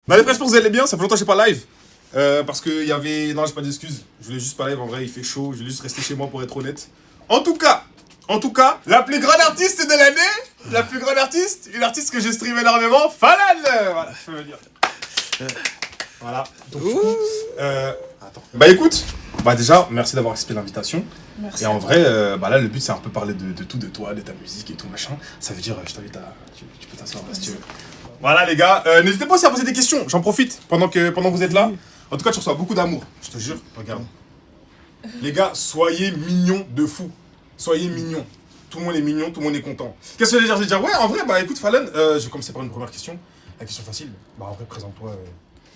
Bah les frères, j'espère que vous allez bien, ça fait longtemps que j'ai pas live. Parce qu'il y avait... Non, j'ai pas d'excuses. Je voulais juste pas live, en vrai, il fait chaud. Je voulais juste rester chez moi pour être honnête. En tout cas, la plus grande artiste de l'année, la plus grande artiste, une artiste que je stream énormément, Falan. Voilà, je peux le dire. Voilà. Donc, du coup, attends. Bah écoute, bah déjà, merci d'avoir accepté l'invitation. Merci. Et en vrai, bah là, le but, c'est un peu parler de tout, de toi, de ta musique et tout, machin. Ça veut dire, je t'invite à... Tu peux t'asseoir là, si tu veux. Voilà les gars, n'hésitez pas aussi à poser des questions, j'en profite pendant que vous êtes là. En tout cas, tu reçois beaucoup d'amour, je te jure, regarde. Les gars, soyez mignons de fou. Soyez mignons. Tout le monde est mignon, tout le monde est content. Qu'est-ce que je vais dire? Ouais, en vrai, bah écoute Falan, je vais commencer par une première question. La question facile, bah en vrai, présente-toi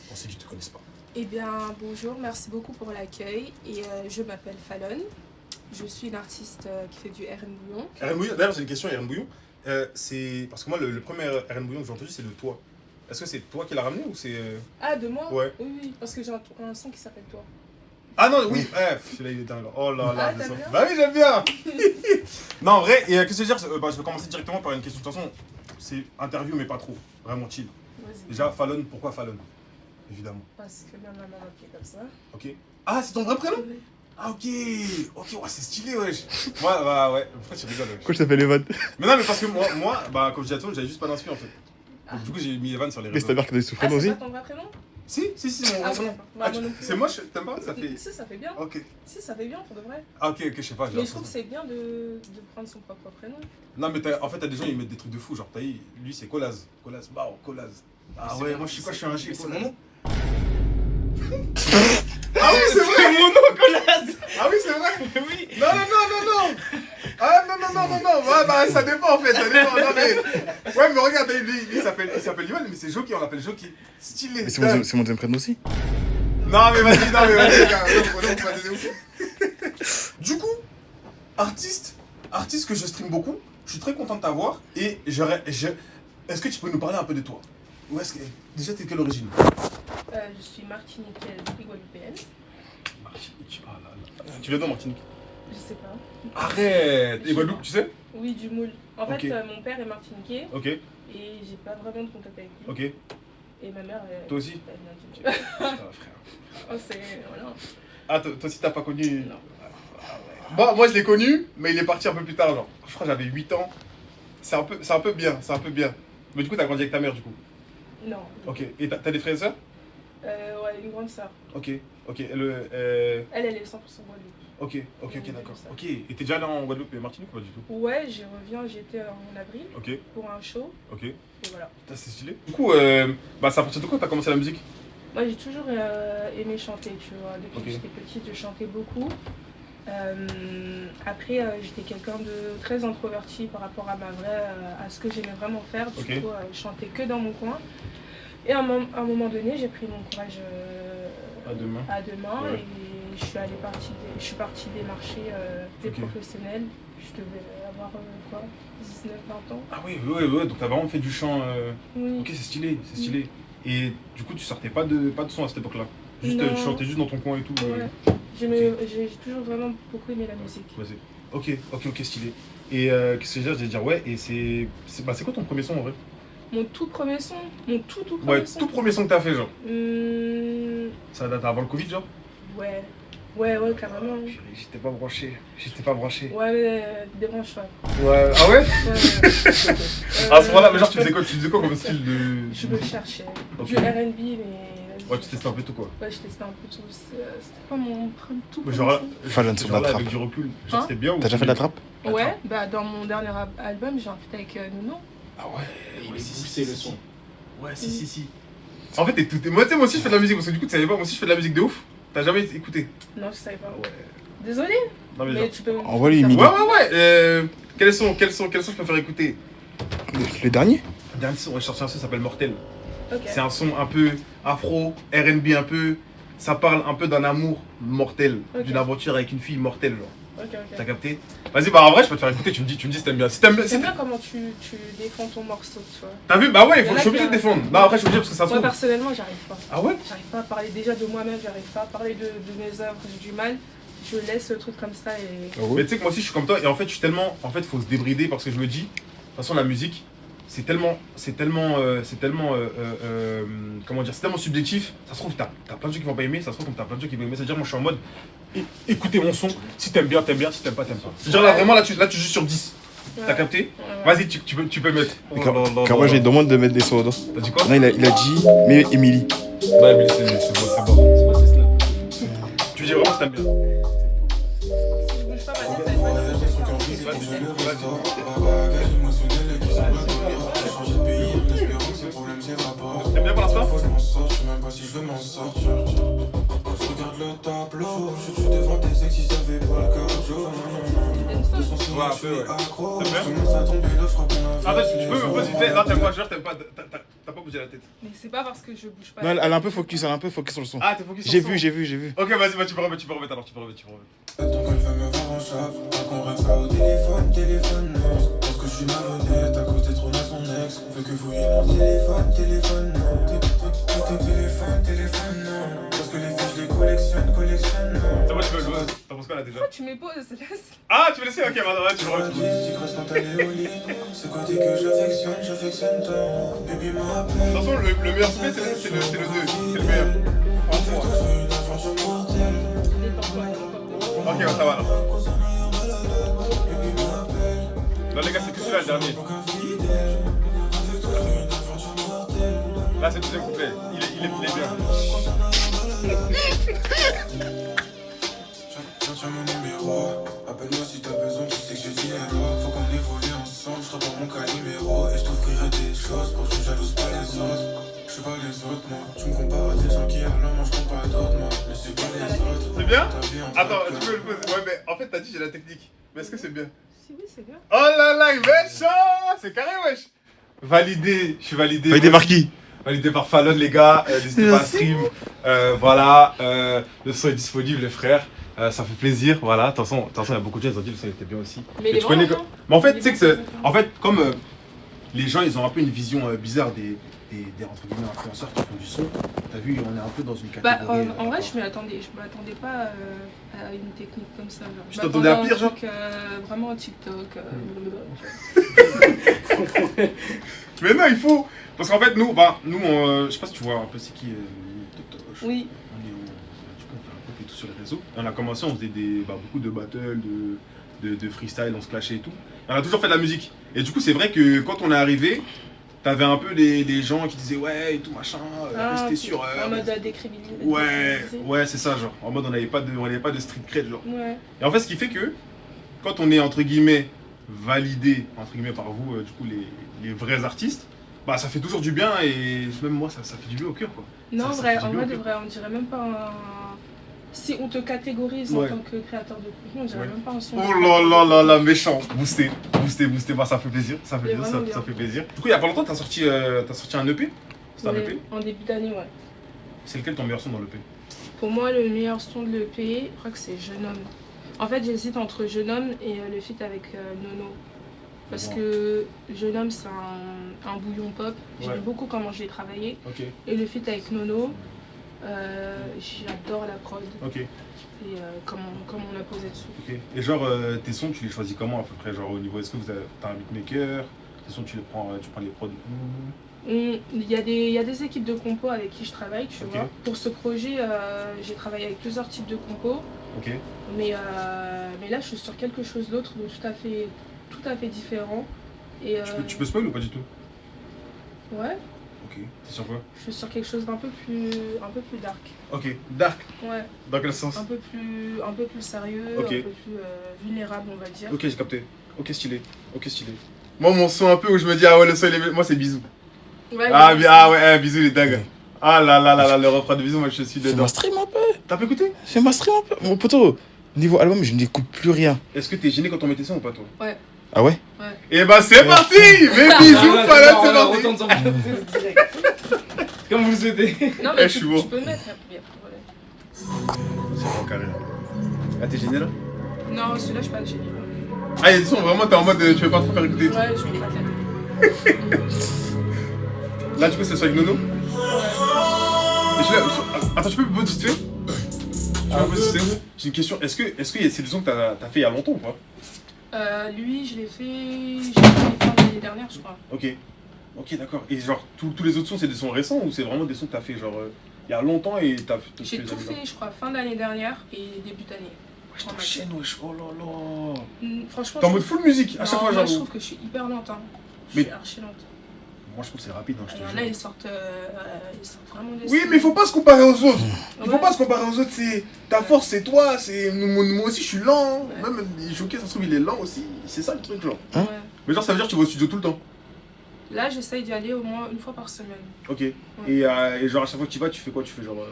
pour ceux qui te connaissent pas. Eh bien, bonjour, merci beaucoup pour l'accueil. Et je m'appelle Falan. Je suis une artiste qui fait du RN Bouillon. RN Bouillon, d'ailleurs, j'ai une question, RN Bouillon. C'est parce que moi, le premier RN Bouillon que j'ai entendu, c'est de toi. Est-ce que c'est toi qui l'as ramené ou c'est. Ah, de moi? Ouais. Oui, parce que j'ai un son qui s'appelle Toi. Ah non, oui, celui-là il est dingue. Oh là là, Ah, t'aimes bien? bah oui, j'aime bien. Non, en vrai, et qu'est-ce que je veux dire, je vais commencer directement par une question. De toute façon, c'est interview, mais pas trop. Vraiment chill. Vas-y. Déjà, Falan, pourquoi Falan? Évidemment. Parce que ma maman m'a appelé comme ça. Ok. Ah, c'est ton vrai prénom? Oui. Ah, ok. Ok, ouais, c'est stylé, wesh. Moi, bah ouais, pourquoi tu rigoles, wesh? Pourquoi je t'appelle Evan? Mais non, mais parce que moi, bah, comme je dis à toi, j'avais juste pas d'inspi en fait. Donc, du coup, j'ai mis Evan sur les Mais c'est ta réseaux. mère qui a donné ce Ah, prénom c'est aussi? pas ton vrai prénom? Si, mon Ah, vrai prénom. ouais. Bah, Ah, moi non plus. c'est moche, t'aimes pas? Ça fait. Si, ça fait bien. Ok. Si, ça fait bien, pour de vrai. Ah, ok, je sais pas. j'ai Mais je trouve l'impression. que c'est bien de prendre son propre prénom. Non, mais en fait, t'as des gens, ils mettent des trucs de fou. Genre, lui, c'est Colaz. Colaz, bah, Colaz. Ah ouais, moi, je suis quoi? Je suis un G. C'est mon nom. Ah oui, c'est vrai! mon nom, Colas. Ah oui, c'est vrai! Oui. Non! Ah non! Ouais, bah, ça dépend en fait, ça dépend. Non, mais. Ouais, mais regarde, lui, il s'appelle Yoann, mais c'est Joki, on l'appelle Joki. Stylé. Mais c'est mon deuxième prénom aussi. Non, mais vas-y, gars. Non, pas des ouf. Du coup, artiste que je stream beaucoup, je suis très content de t'avoir et est-ce que tu peux nous parler un peu de toi? Où est-ce que. Déjà, t'es de quelle origine? Je suis martiniquaise et guadeloupéenne. Martinique, ah là là. Tu viens d'où, Martinique? Je sais pas. Arrête! Et Guadeloupe, tu sais? Oui, du moule. En Ok. fait, mon père est martiniquais Ok, et j'ai pas vraiment de contact avec lui. ok. Et ma mère, elle. Toi aussi? Elle vient du Putain, frère. Oh, c'est. Voilà. Ah, toi aussi, t'as pas connu? Non. Moi, je l'ai connu, mais il est parti un peu plus tard, genre. Je crois que j'avais 8 ans. C'est un peu bien. Mais du coup, t'as grandi avec ta mère, du coup. Non. Ok. Et t'as des frères et sœurs? Ouais, une grande sœur. Ok. Elle est 100% Guadeloupe. Ok, Ouais, d'accord. ça. Ok. Et t'es déjà allé en Guadeloupe et Martinique ou pas du tout? Ouais, j'y reviens, j'étais en avril Ok, pour un show ok. et voilà. Putain, c'est stylé. Du coup, bah, c'est à partir de quand t'as commencé la musique? Moi, j'ai toujours aimé chanter, tu vois. Depuis Ok. que j'étais petite, je chantais beaucoup. Après, j'étais quelqu'un de très introverti par rapport à à ce que j'aimais vraiment faire. Du Ok. coup, je chantais que dans mon coin. Et à un moment donné, j'ai pris mon courage À demain. à deux mains Ouais. et je suis partie démarcher des Ok. professionnels. Je devais avoir quoi, 19-20 ans. Ah oui, donc t'as vraiment fait du chant. Oui. Ok, c'est stylé. Et du coup, tu sortais pas de son à cette époque-là? Juste, Non. tu chantais juste dans ton coin et tout. Ouais. J'ai toujours vraiment beaucoup aimé la musique. Vas-y. Ok, stylé. Et qu'est-ce que je veux dire? Je vais dire, ouais, et c'est quoi ton premier son en vrai? Mon tout premier son, tout premier Ouais, son. tout premier son que t'as fait, genre. Hmm, Ça date avant le Covid, genre? ouais, carrément. Purée, j'étais pas branché. Ouais, mais débranche-toi. Ouais, ah ouais? Ouais. À ce moment-là, mais genre, tu faisais quoi comme style de. Je me cherchais. Ok. Du R&B, mais. Ouais, tu testais un peu tout quoi. Ouais, je testais un peu tout. C'était pas mon tout Mais premier genre là, son. Falan sur genre la là, trappe. avec du recul, genre Hein? c'était bien ou T'as déjà fait de la trappe? Ouais, bah dans mon dernier album, j'ai un feat avec Nuno. Ah ouais, Il est si, poussé le son. Ouais, si. En fait, moi, tu sais, moi aussi je fais de la musique parce que du coup, tu savais pas, moi aussi je fais de la musique de ouf. T'as jamais écouté? Non, je savais pas. Désolé, Non, mais mais genre. tu peux. Envoie-lui tu peux une faire- Ouais. Quels sont je peux faire écouter? Le dernier? Le dernier son, ouais, je sorti un son qui s'appelle Mortel. Ok. C'est un son un peu afro, R&B un peu. Ça parle un peu d'un amour mortel, Ok. d'une aventure avec une fille mortelle, genre. Ok. T'as capté? Vas-y, bah en vrai, je peux te faire écouter, tu me dis si t'aimes bien. Si t'aimes bien, J'aime bien comment tu défends ton morceau, tu vois. t'as vu? Bah ouais, Il y en je a suis obligé qui de défendre. Non, après, je suis obligé parce que ça se Moi, trouve. personnellement, j'arrive pas. Ah ouais? J'arrive pas à parler déjà de moi-même, j'arrive pas à parler de mes œuvres, j'ai du mal. Je laisse le truc comme ça et. Mais tu sais que moi aussi, je suis comme toi, et en fait, je suis tellement. En fait, faut se débrider parce que je me dis, de toute façon, la musique, comment dire, c'est tellement subjectif. Ça se trouve, t'as plein de gens qui vont pas aimer, ça se trouve, comme t'as plein de gens qui vont aimer. C'est-à-dire, moi, je suis en mode, écoutez mon son, si t'aimes bien, si t'aimes pas, t'aimes pas. C'est-à-dire, là, vraiment, là, tu joues sur 10. T'as capté? Vas-y, tu peux mettre. Car moi j'ai demandé de mettre des sodas. T'as dit quoi? Non, il a dit, mais Emily. Non, Emily, c'est bon. Tu dis vraiment si t'aimes bien. Si je bouge pas ma tête, t'aimes bien pour l'instant? Le tableau, je suis devant tes ex, ils avaient pas le cardio. Ouais, un peu, ouais. T'aimes bien? Ah, tu peux me poser, là, t'aimes pas, genre, t'aimes pas, t'as pas bougé la tête. mais c'est pas parce que je bouge pas. Non, elle est un peu focus sur le son. Ah, t'es focus sur J'ai le son. vu. Ok, vas-y, bah, tu peux remettre alors, tu peux remettre. Donc elle veut me voir en chape, donc on règle ça au téléphone. Parce que je suis malhonnête, à cause d'être trop à son ex. Veut que fouiller mon téléphone. Téléphone, non. Parce que les filles, je les collectionne. Ça va, tu veux le buzz? T'en penses quoi là déjà? Pourquoi tu m'époses? Laisse. Ah, tu veux laisser? Ok, bah, ouais, tu peux remettre. C'est côté que j'affectionne tant. Baby De m'appelle. toute façon, le meilleur split, c'est le 2. C'est le meilleur. Franchement. Ok, bah, ça va alors. Non, les gars, c'est que celui-là le dernier. Là, c'est le deuxième couplet. Il est bien. Tiens mon numéro, appelle-moi si t'as besoin, tu sais que j'ai dit hello. Faut qu'on évolue ensemble, je reprends mon caliméro. Et je t'offrirai des choses pour que tu jalouses pas les autres. Je suis pas les autres, moi. Tu me compares à des gens qui alors moi je prends pas d'autres, moi. Mais c'est pas les autres. C'est bien? Attends, tu peux le poser. Ouais, mais en fait, t'as dit j'ai la technique. Mais est-ce que c'est bien? Si, oui, c'est bien. Oh là là, il méchant! C'est carré, wesh! Validé, je suis validé. Validé par qui? Validé par Fallon, les gars. N'hésitez pas à stream. Voilà, le son est disponible, les frères. Ça fait plaisir, voilà. De toute façon, il y a beaucoup de gens qui ont dit que le son était bien aussi. Mais il est tu connais vraiment bien. Mais en fait, Il est tu sais que bien, c'est. c'est bien. En fait, comme les gens, ils ont un peu une vision bizarre des entre guillemets influenceurs qui font du son. T'as vu, on est un peu dans une Bah, catégorie. en vrai, je m'attendais pas à une technique comme ça. Genre. Tu t'attendais à pire, genre? Vraiment TikTok. Mais non, il faut. Parce qu'en fait, nous, je sais pas si tu vois un peu c'est qui Totoche. Oui. Du coup, on fait un peu et tout sur les réseaux. Et on a commencé, on faisait beaucoup de battles, de freestyle, on se clashait et tout. Et on a toujours fait de la musique. Et du coup, c'est vrai que quand on est arrivé, t'avais un peu les gens qui disaient ouais et tout machin, restez sur. En mode décrédibilisé. Ouais, c'est ça, genre. En mode, on n'avait pas de street cred, genre. Ouais. Et en fait, ce qui fait que, quand on est entre guillemets validé, entre guillemets par vous, du coup, les vrais artistes, bah ça fait toujours du bien et même moi, ça fait du bien au cœur, quoi. Non, Ça vrai, fait du en bien vrai, au de cœur. vrai, on dirait même pas un. Si on te catégorise Ouais. en tant que créateur de contenu, on dirait Ouais. même pas un son. Oh là là là, méchant. Boosté, bah ça fait plaisir, ça fait Il est plaisir, vraiment ça bien. fait plaisir. Du coup, il y a pas longtemps, t'as sorti un EP. C'est un Ouais, EP. en début d'année, ouais. C'est lequel ton meilleur son dans l'EP? Pour moi, le meilleur son de l'EP, je crois que c'est Jeune Homme. En fait, j'hésite entre Jeune Homme et le feat avec Nono. Parce Wow. que Jeune Homme, c'est un bouillon pop. J'aime Ouais. beaucoup comment je l'ai travaillé. Ok, Et le feat avec Nono, j'adore la prod ok, et comment on a posé dessus. ok. Et genre, tes sons, tu les choisis comment à peu près? Genre au niveau, est-ce que t'as un beatmaker? Tes sons, tu prends les prods? Il y a des équipes de compos avec qui je travaille, tu Ok. vois. Pour ce projet, j'ai travaillé avec plusieurs types de compos. Ok, Mais là, je suis sur quelque chose d'autre de tout à fait différent. Et, tu peux spoil ou pas du tout? Ouais, Ok, c'est sur quoi? je suis sur quelque chose d'un peu plus dark. Ok, dark, Ouais, dans quel sens? un peu plus sérieux, Ok. un peu plus vulnérable, on va dire. Ok, j'ai capté. Ok, stylé. Moi, mon son un peu où je me dis, ah ouais, le son, moi, c'est bisous. Ouais, Ah, mais ouais, bisous, les dagues. Ah là là là là, le refrain de bisous, moi, je suis dedans. Fais-moi stream un peu. T'as pas écouté? Fais-moi stream un peu. Mon poteau, niveau album, je n'écoute plus rien. Est-ce que t'es gêné quand on met tes sons ou pas, toi? Ah ouais? Et bah, c'est parti! Mes bisous, Fallon, c'est parti! Retourne sur mon direct. Comme vous le souhaitez. Non, mais je suis bon. tu peux mettre, y a pas de problème. C'est vraiment carré. Ah, t'es gêné là? Non, celui-là, je suis pas gênée. Ah, il y a des sons, vraiment, t'es en mode, tu veux pas trop faire écouter et tout. Ouais, je vais pas faire. Là, du coup, c'est sur avec Nono? Et attends, tu peux me poser vite fait? J'ai une question. Est-ce que c'est le son que t'as fait il y a longtemps ou pas? Lui, je l'ai fait fin l'année dernière, je crois. Ok. Ok, d'accord. Et genre, tous les autres sons, c'est des sons récents ou c'est vraiment des sons que t'as fait genre il y a longtemps et t'as fait J'ai tout fait, je crois, fin d'année dernière et début d'année. Wesh, t'enchaînes, wesh, oh là là. Franchement. T'es en mode full musique à chaque fois, moi, genre. je trouve que je suis hyper lente. Hein. Je Mais- suis archi lente. Moi, je trouve que c'est rapide, hein, je te Il y en jure. a, ils sortent vraiment des. Oui, mais il faut pas se comparer aux autres. Il faut Ouais. pas se comparer aux autres. C'est ta force, c'est toi. C'est moi aussi, je suis lent. Ouais. Même Joker, ça se trouve, il est lent aussi. C'est ça le truc, genre. Ouais. Mais genre, ça veut dire que tu vas au studio tout le temps. Là, j'essaye d'y aller au moins une fois par semaine. Ok. Et genre, à chaque fois que tu vas, tu fais quoi? Tu fais genre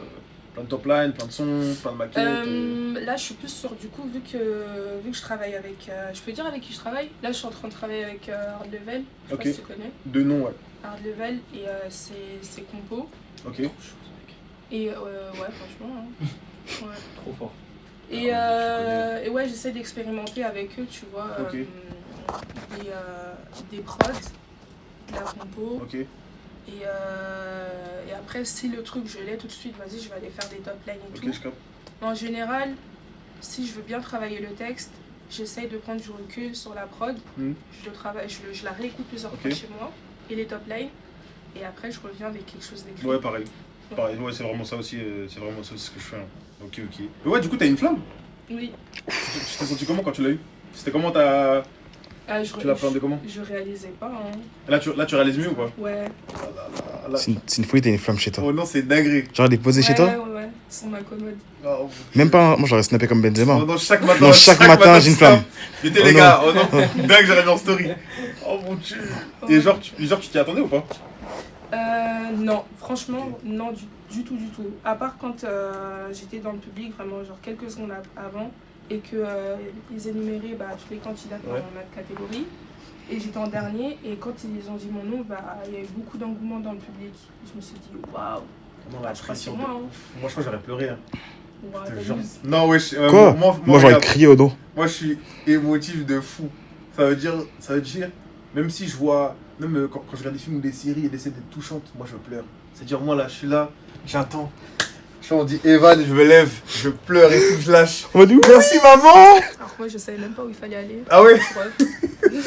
plein de top line, plein de sons, plein de maquettes. Là, je suis plus sur, du coup, vu que je travaille avec. Je peux dire avec qui je travaille? Là, je suis en train de travailler avec Hard Level. Je sais Ok. pas si tu connais. De nom, ouais. Hard Level et c'est compo. Ok. Et ouais, franchement. Hein. Ouais. Trop fort. Et ouais, j'essaie d'expérimenter avec eux, tu vois. Ok. Des prods, de la compo. Ok. Et après, si le truc je l'ai tout de suite, vas-y, je vais aller faire des top lines et Ok, tout. je capte. En général, si je veux bien travailler le texte, j'essaye de prendre du recul sur la prod. Mhm. Je la réécoute plusieurs Ok. fois chez moi et les top lines. Et après, je reviens avec quelque chose d'écrit. Ouais, pareil. Pareil, ouais, c'est vraiment ça aussi. C'est vraiment ça aussi ce que je fais. Hein. Ok, ok. Mais ouais, du coup, t'as une flamme. Oui. Tu t'es senti comment quand tu l'as eu? C'était comment t'as. Tu l'as appréhendé comment? Je réalisais pas. Hein. Là, tu réalises mieux ou pas? Ouais. Là. C'est une folie, t'as une flamme chez toi. Oh non, c'est dinguerie. Genre, elle est posée chez toi? Ouais. Sur ma commode. Oh, Même pas, moi j'aurais snappé comme Benzema. oh non, chaque matin, Non, chaque matin, j'ai une flamme. J'étais Oh les non. gars, oh non, dingue, j'aurais mis en story. Oh mon dieu. Et genre, tu t'y attendais ou pas? Non, franchement, non, du tout. À part quand j'étais dans le public, vraiment, genre quelques secondes avant, et qu'ils énuméraient tous les candidats dans Ouais. notre catégorie. Et j'étais en dernier, et quand ils ont dit mon nom, il y a eu beaucoup d'engouement dans le public. Je me suis dit, waouh, Non, pas très sur moi. Hein. Moi, je crois que j'aurais pleuré. Hein. Ouais, Je te t'as jure. vu. Non, wesh. Quoi? Moi j'aurais regarde, crié au dos. moi, je suis émotif de fou. Ça veut dire, même si je vois, même quand je regarde des films ou des séries et des scènes touchantes, moi je pleure. C'est-à-dire, moi là, je suis là, j'attends. On dit Evan, je me lève, je pleure et tout, je lâche. On m'a dit, Merci maman! Alors que moi, je savais même pas où il fallait aller. Ah ouais? Ouais.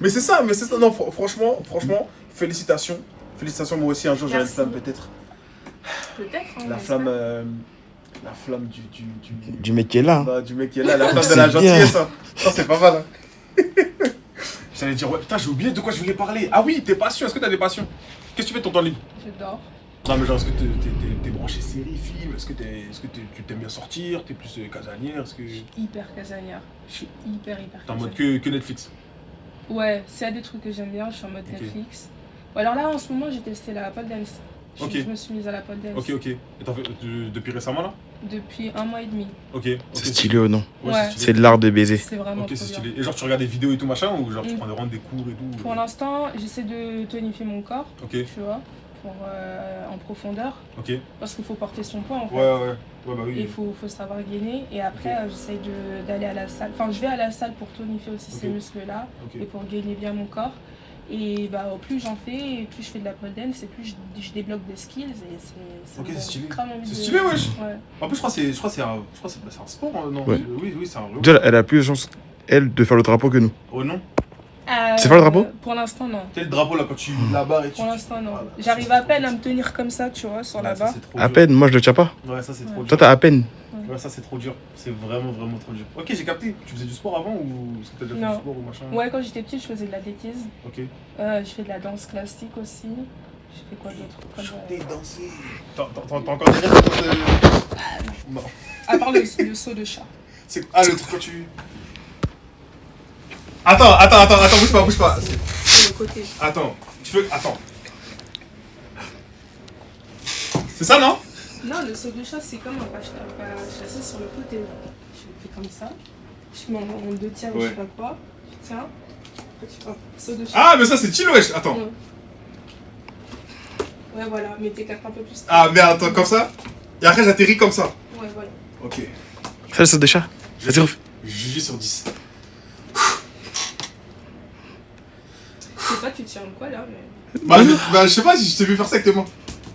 Mais c'est ça. Non, franchement, félicitations. Félicitations, moi aussi, un jour j'aurai une Merci. flamme peut-être. Peut-être. Hein, La on flamme, espère. la flamme du mec qui est là. bah, du mec qui est là, la flamme de C'est la bien. gentillesse. Hein. Ça, c'est pas mal. Hein. J'allais dire, ouais, putain, j'ai oublié de quoi je voulais parler. Ah oui, tes passions, est-ce que t'as des passions? Qu'est-ce que tu fais de ton temps libre? Je dors. Non, mais genre, est-ce que t'es branché série, film? Est-ce que tu t'aimes bien sortir? T'es plus casanière? Est-ce que. Hyper casanière. Je suis hyper T'es en mode casanière. que Netflix? Ouais, s'il y a des trucs que j'aime bien, je suis en mode Ok. Netflix. Ou alors là, en ce moment, j'ai testé la pole dance. Ok. Je me suis mise à la pole dance Ok. Et t'en fais depuis récemment là? depuis 1 mois et demi. Ok. C'est stylé ou non? Ouais, Ouais. c'est C'est stylé. de l'art de baiser. C'est vraiment Ok, c'est trop bien. stylé. Et genre, tu regardes des vidéos et tout machin ou genre tu Mm. prends des cours et tout? Pour l'instant, j'essaie de tonifier mon corps, Ok, tu vois, en profondeur. ok. Parce qu'il faut porter son poids en fait. Ouais, bah Et oui. il faut savoir gainer. Et après, Ok. j'essaie d'aller à la salle. Enfin, je vais à la salle pour tonifier aussi ces Ok. muscles-là Ok. et pour gainer bien mon corps. Et plus j'en fais, et plus je fais de la pole dance, et plus je débloque des skills. Et c'est Ok, c'est stylé. grave envie C'est de- stylé, wesh. Ouais. En plus, je crois que c'est un sport, hein, non? Ouais. Oui, c'est un vrai. Déjà, elle a plus de chance, elle, de faire le drapeau que nous. Oh non? C'est pas le drapeau? Pour l'instant, non. Tu sais, le drapeau là, quand tu la barres et tu. Pour l'instant, non. Voilà. J'arrive à peine à me tenir comme ça, tu vois, sur la Ouais, ça, barre. c'est trop À dur. peine, moi je le tiens pas. Ouais, ça c'est trop Ouais. dur. Toi t'as à peine. Ouais, ça c'est trop dur. C'est vraiment trop dur. Ok, j'ai capté. Tu faisais du sport avant ou est-ce que t'as déjà fait Non. du sport ou machin? Ouais, quand j'étais petite, je faisais de l'athlétisme. Ok. Je fais de la danse classique aussi. Je fais quoi d'autre comme, Chanter, danser. T'as encore des rêves de. Non. À part le saut de chat. C'est. Ah, le truc quand tu. Attends, bouge pas. C'est le côté. Attends, Attends. C'est ça, non? Non, le saut de chat, c'est comme un pas chasser sur le côté. Je fais comme ça. Je mets en deux tiers ou je sais pas quoi. Je tiens. Après, tu vois, saut de chat. Ah, mais ça c'est chill, wesh. Attends. Ouais, voilà, mais t'écartes un peu plus. Ah, mais attends, comme ça. Et après, j'atterris comme ça. Ouais, voilà. Ok. Fais le saut de chat. Vas-y, refais. Jugé sur 10. Je sais pas, tu tiens quoi là, mais Bah, je sais pas si je t'ai vu faire ça exactement.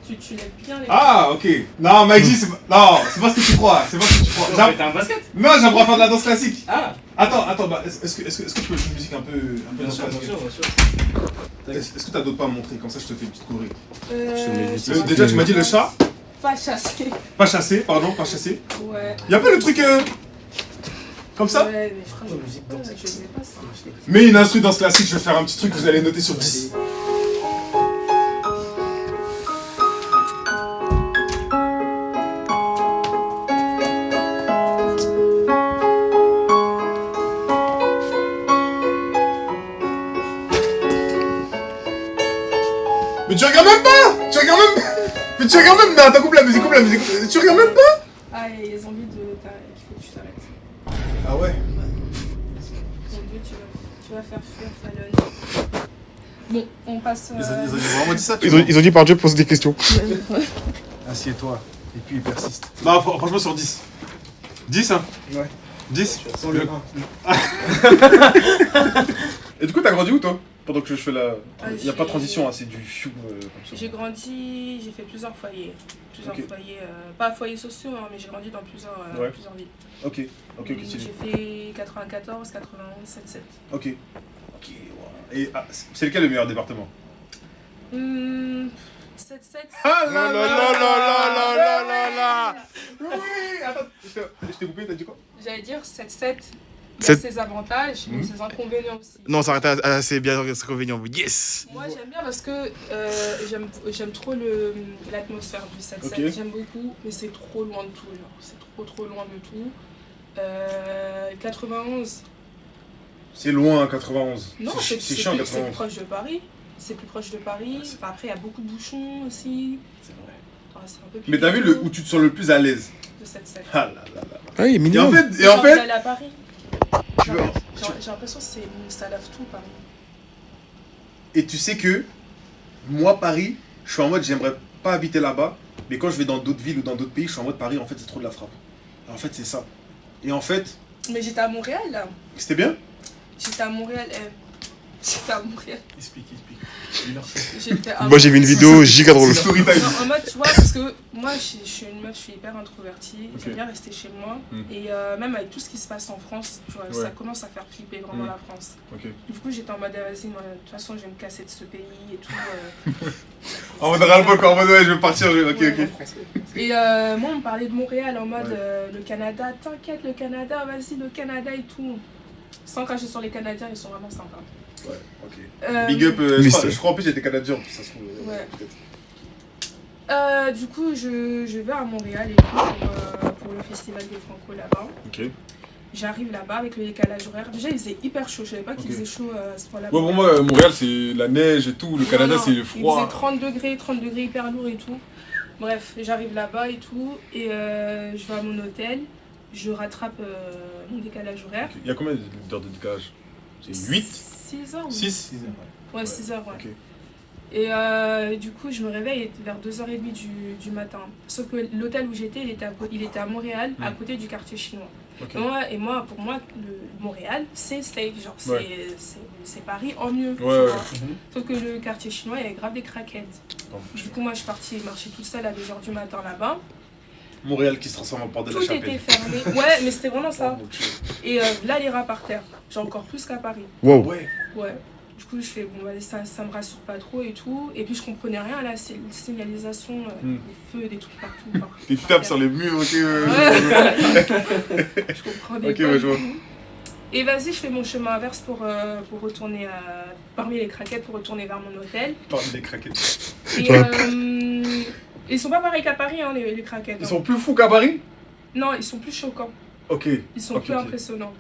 tu lèves bien les Ah, ok. Non, Maggie, c'est pas ce que tu crois. C'est pas ce que tu crois. T'as un basket? Non, j'apprends à faire de la danse classique. Ah, Attends, bah, est-ce que tu peux jouer une musique un peu Bien sûr, bien sûr. Est-ce que t'as d'autres pas à me montrer? Comme ça, je te fais une petite choré. C'est Déjà, tu m'as dit le chat. pas chassé. Pas chassé, pardon, pas chassé. Ouais. Y'a pas le truc comme ça? Ouais, mais frère, je sais pas ça. Mais une instru danse classique, je vais faire un petit truc que vous allez noter sur 10. Mais tu regardes même pas! Tu regardes même pas! Mais tu regardes même pas! Attends, coupe la musique. Tu regardes même pas! Ah, et ils ont envie de t'arrêter. Il faut que tu t'arrêtes. Ah ouais? Mon Dieu, tu vas faire fuir Fallon. Bon, on passe. Ils ont vraiment dit ça, tu Ils ont dit par Dieu de poser des questions. Assieds-toi. Et puis il persiste. Non, franchement, sur 10. 10, hein? Ouais. 10? Sans le 1. Et du coup, t'as grandi où, toi? Pendant que je fais la... Il n'y a pas de j'ai- transition, hein, c'est du fiou comme ça. J'ai grandi, j'ai fait plusieurs foyers. Plusieurs Ok. foyers, pas foyers sociaux, hein, mais j'ai grandi dans plusieurs villes. Ok, stylé. J'ai fait 94, 91, 77. Ok, ouais. Et c'est lequel le meilleur département? 77. Ah là là là là là là. Oui, attends, je t'ai coupé, t'as dit quoi? J'allais dire 77. Il y a Sept- ses avantages, mais ses inconvénients aussi. Non, ça arrête assez bien ce convénient. Yes! Moi j'aime bien parce que j'aime trop l'atmosphère du 7-7. Ok. J'aime beaucoup, mais c'est trop loin de tout. Genre. C'est trop loin de tout. 91. C'est loin, 91. Non, c'est c'est chiant, plus, c'est plus 91. proche de Paris. C'est plus proche de Paris. Après, il y a beaucoup de bouchons aussi. C'est vrai. Ah, c'est un peu plus Mais t'as vu plutôt où tu te sens le plus à l'aise? de 7-7. Ah là là là. Ah oui, Et en minimum. fait, J'ai envie d'aller à Paris. tu veux- J'ai l'impression que ça lave tout, Paris. et tu sais que moi, Paris, je suis en mode j'aimerais pas habiter là-bas, mais quand je vais dans d'autres villes ou dans d'autres pays, je suis en mode Paris, en fait, c'est trop de la frappe. Et en fait, c'est ça. Et en fait, Mais j'étais à Montréal, là. c'était bien? J'étais à Montréal. J'étais à Montréal. Explique. J'étais à Moi j'ai vu une vidéo giga drôle. C'est story time. Non, en mode, tu vois, parce que moi, je suis une meuf, je suis hyper introvertie. Ok. J'aime bien rester chez moi. Mm. Et même avec tout ce qui se passe en France, tu vois, Ouais. ça commence à faire flipper vraiment la France. Ok. Du coup, j'étais en mode, vas-y, moi, de toute façon, je vais me casser de ce pays et tout. En mode ras-le-bol, quoi, en mode ouais, je vais partir, ok, Ouais. ok. Et moi, on me parlait de Montréal en mode, Ouais. le Canada, t'inquiète, le Canada, vas-y, le Canada et tout. Sans cracher sur les Canadiens, ils sont vraiment sympas. Ouais, ok. Euh, Big up, Mais je c'est- crois en plus j'ai des Canadiens, ça se trouve. Ouais. peut-être. Du coup, je vais à Montréal et tout pour le festival des Franco là-bas. Ok. J'arrive là-bas avec le décalage horaire. Déjà, il faisait hyper chaud. Je savais pas qu'il Ok. faisait chaud à ce point-là. Ouais, pour moi, Montréal, c'est la neige et tout. Le Canada, Non, c'est le Il faisait froid. 30 degrés hyper lourd et tout. Bref, j'arrive là-bas et tout. Et je vais à mon hôtel. Je rattrape mon décalage horaire. Il y a combien d'heures de décalage? C'est 8? 6 heures. 6? Ouais, 6 heures, ouais. Ok. Et du coup, je me réveille vers 2h30 du matin. Sauf que l'hôtel où j'étais, il était à Montréal, à côté du quartier chinois. Ok. Pour moi, Montréal, c'est safe. Genre, Ouais. c'est Paris en mieux. tu Ouais, vois. ouais. Sauf que le quartier chinois, il y avait grave des craquettes. Du coup, moi, je suis partie marcher toute seule à 2h du matin là-bas. Montréal qui se transforme en port de la Tout était Chapelle. fermé. Ouais, mais c'était vraiment ça. Oh, mon Dieu. Et là, les rats par terre. Genre encore plus qu'à Paris. Wow. Ouais. Ouais. Du coup, je fais, bon, allez, ça me rassure pas trop et tout. Et puis, je comprenais rien à la signalisation, des feux, des trucs partout. Tu tapes sur les murs, ok. Je comprenais Ok, pas ouais, du je vois. tout. Et vas-y, je fais mon chemin inverse pour retourner parmi les craquettes pour retourner vers mon hôtel. Parmi les craquettes. Et ils sont pas pareils qu'à Paris, hein, les craquettes. Ils hein. sont plus fous qu'à Paris? Non, ils sont plus choquants. Ok. Ils sont Ok, plus ok. impressionnants.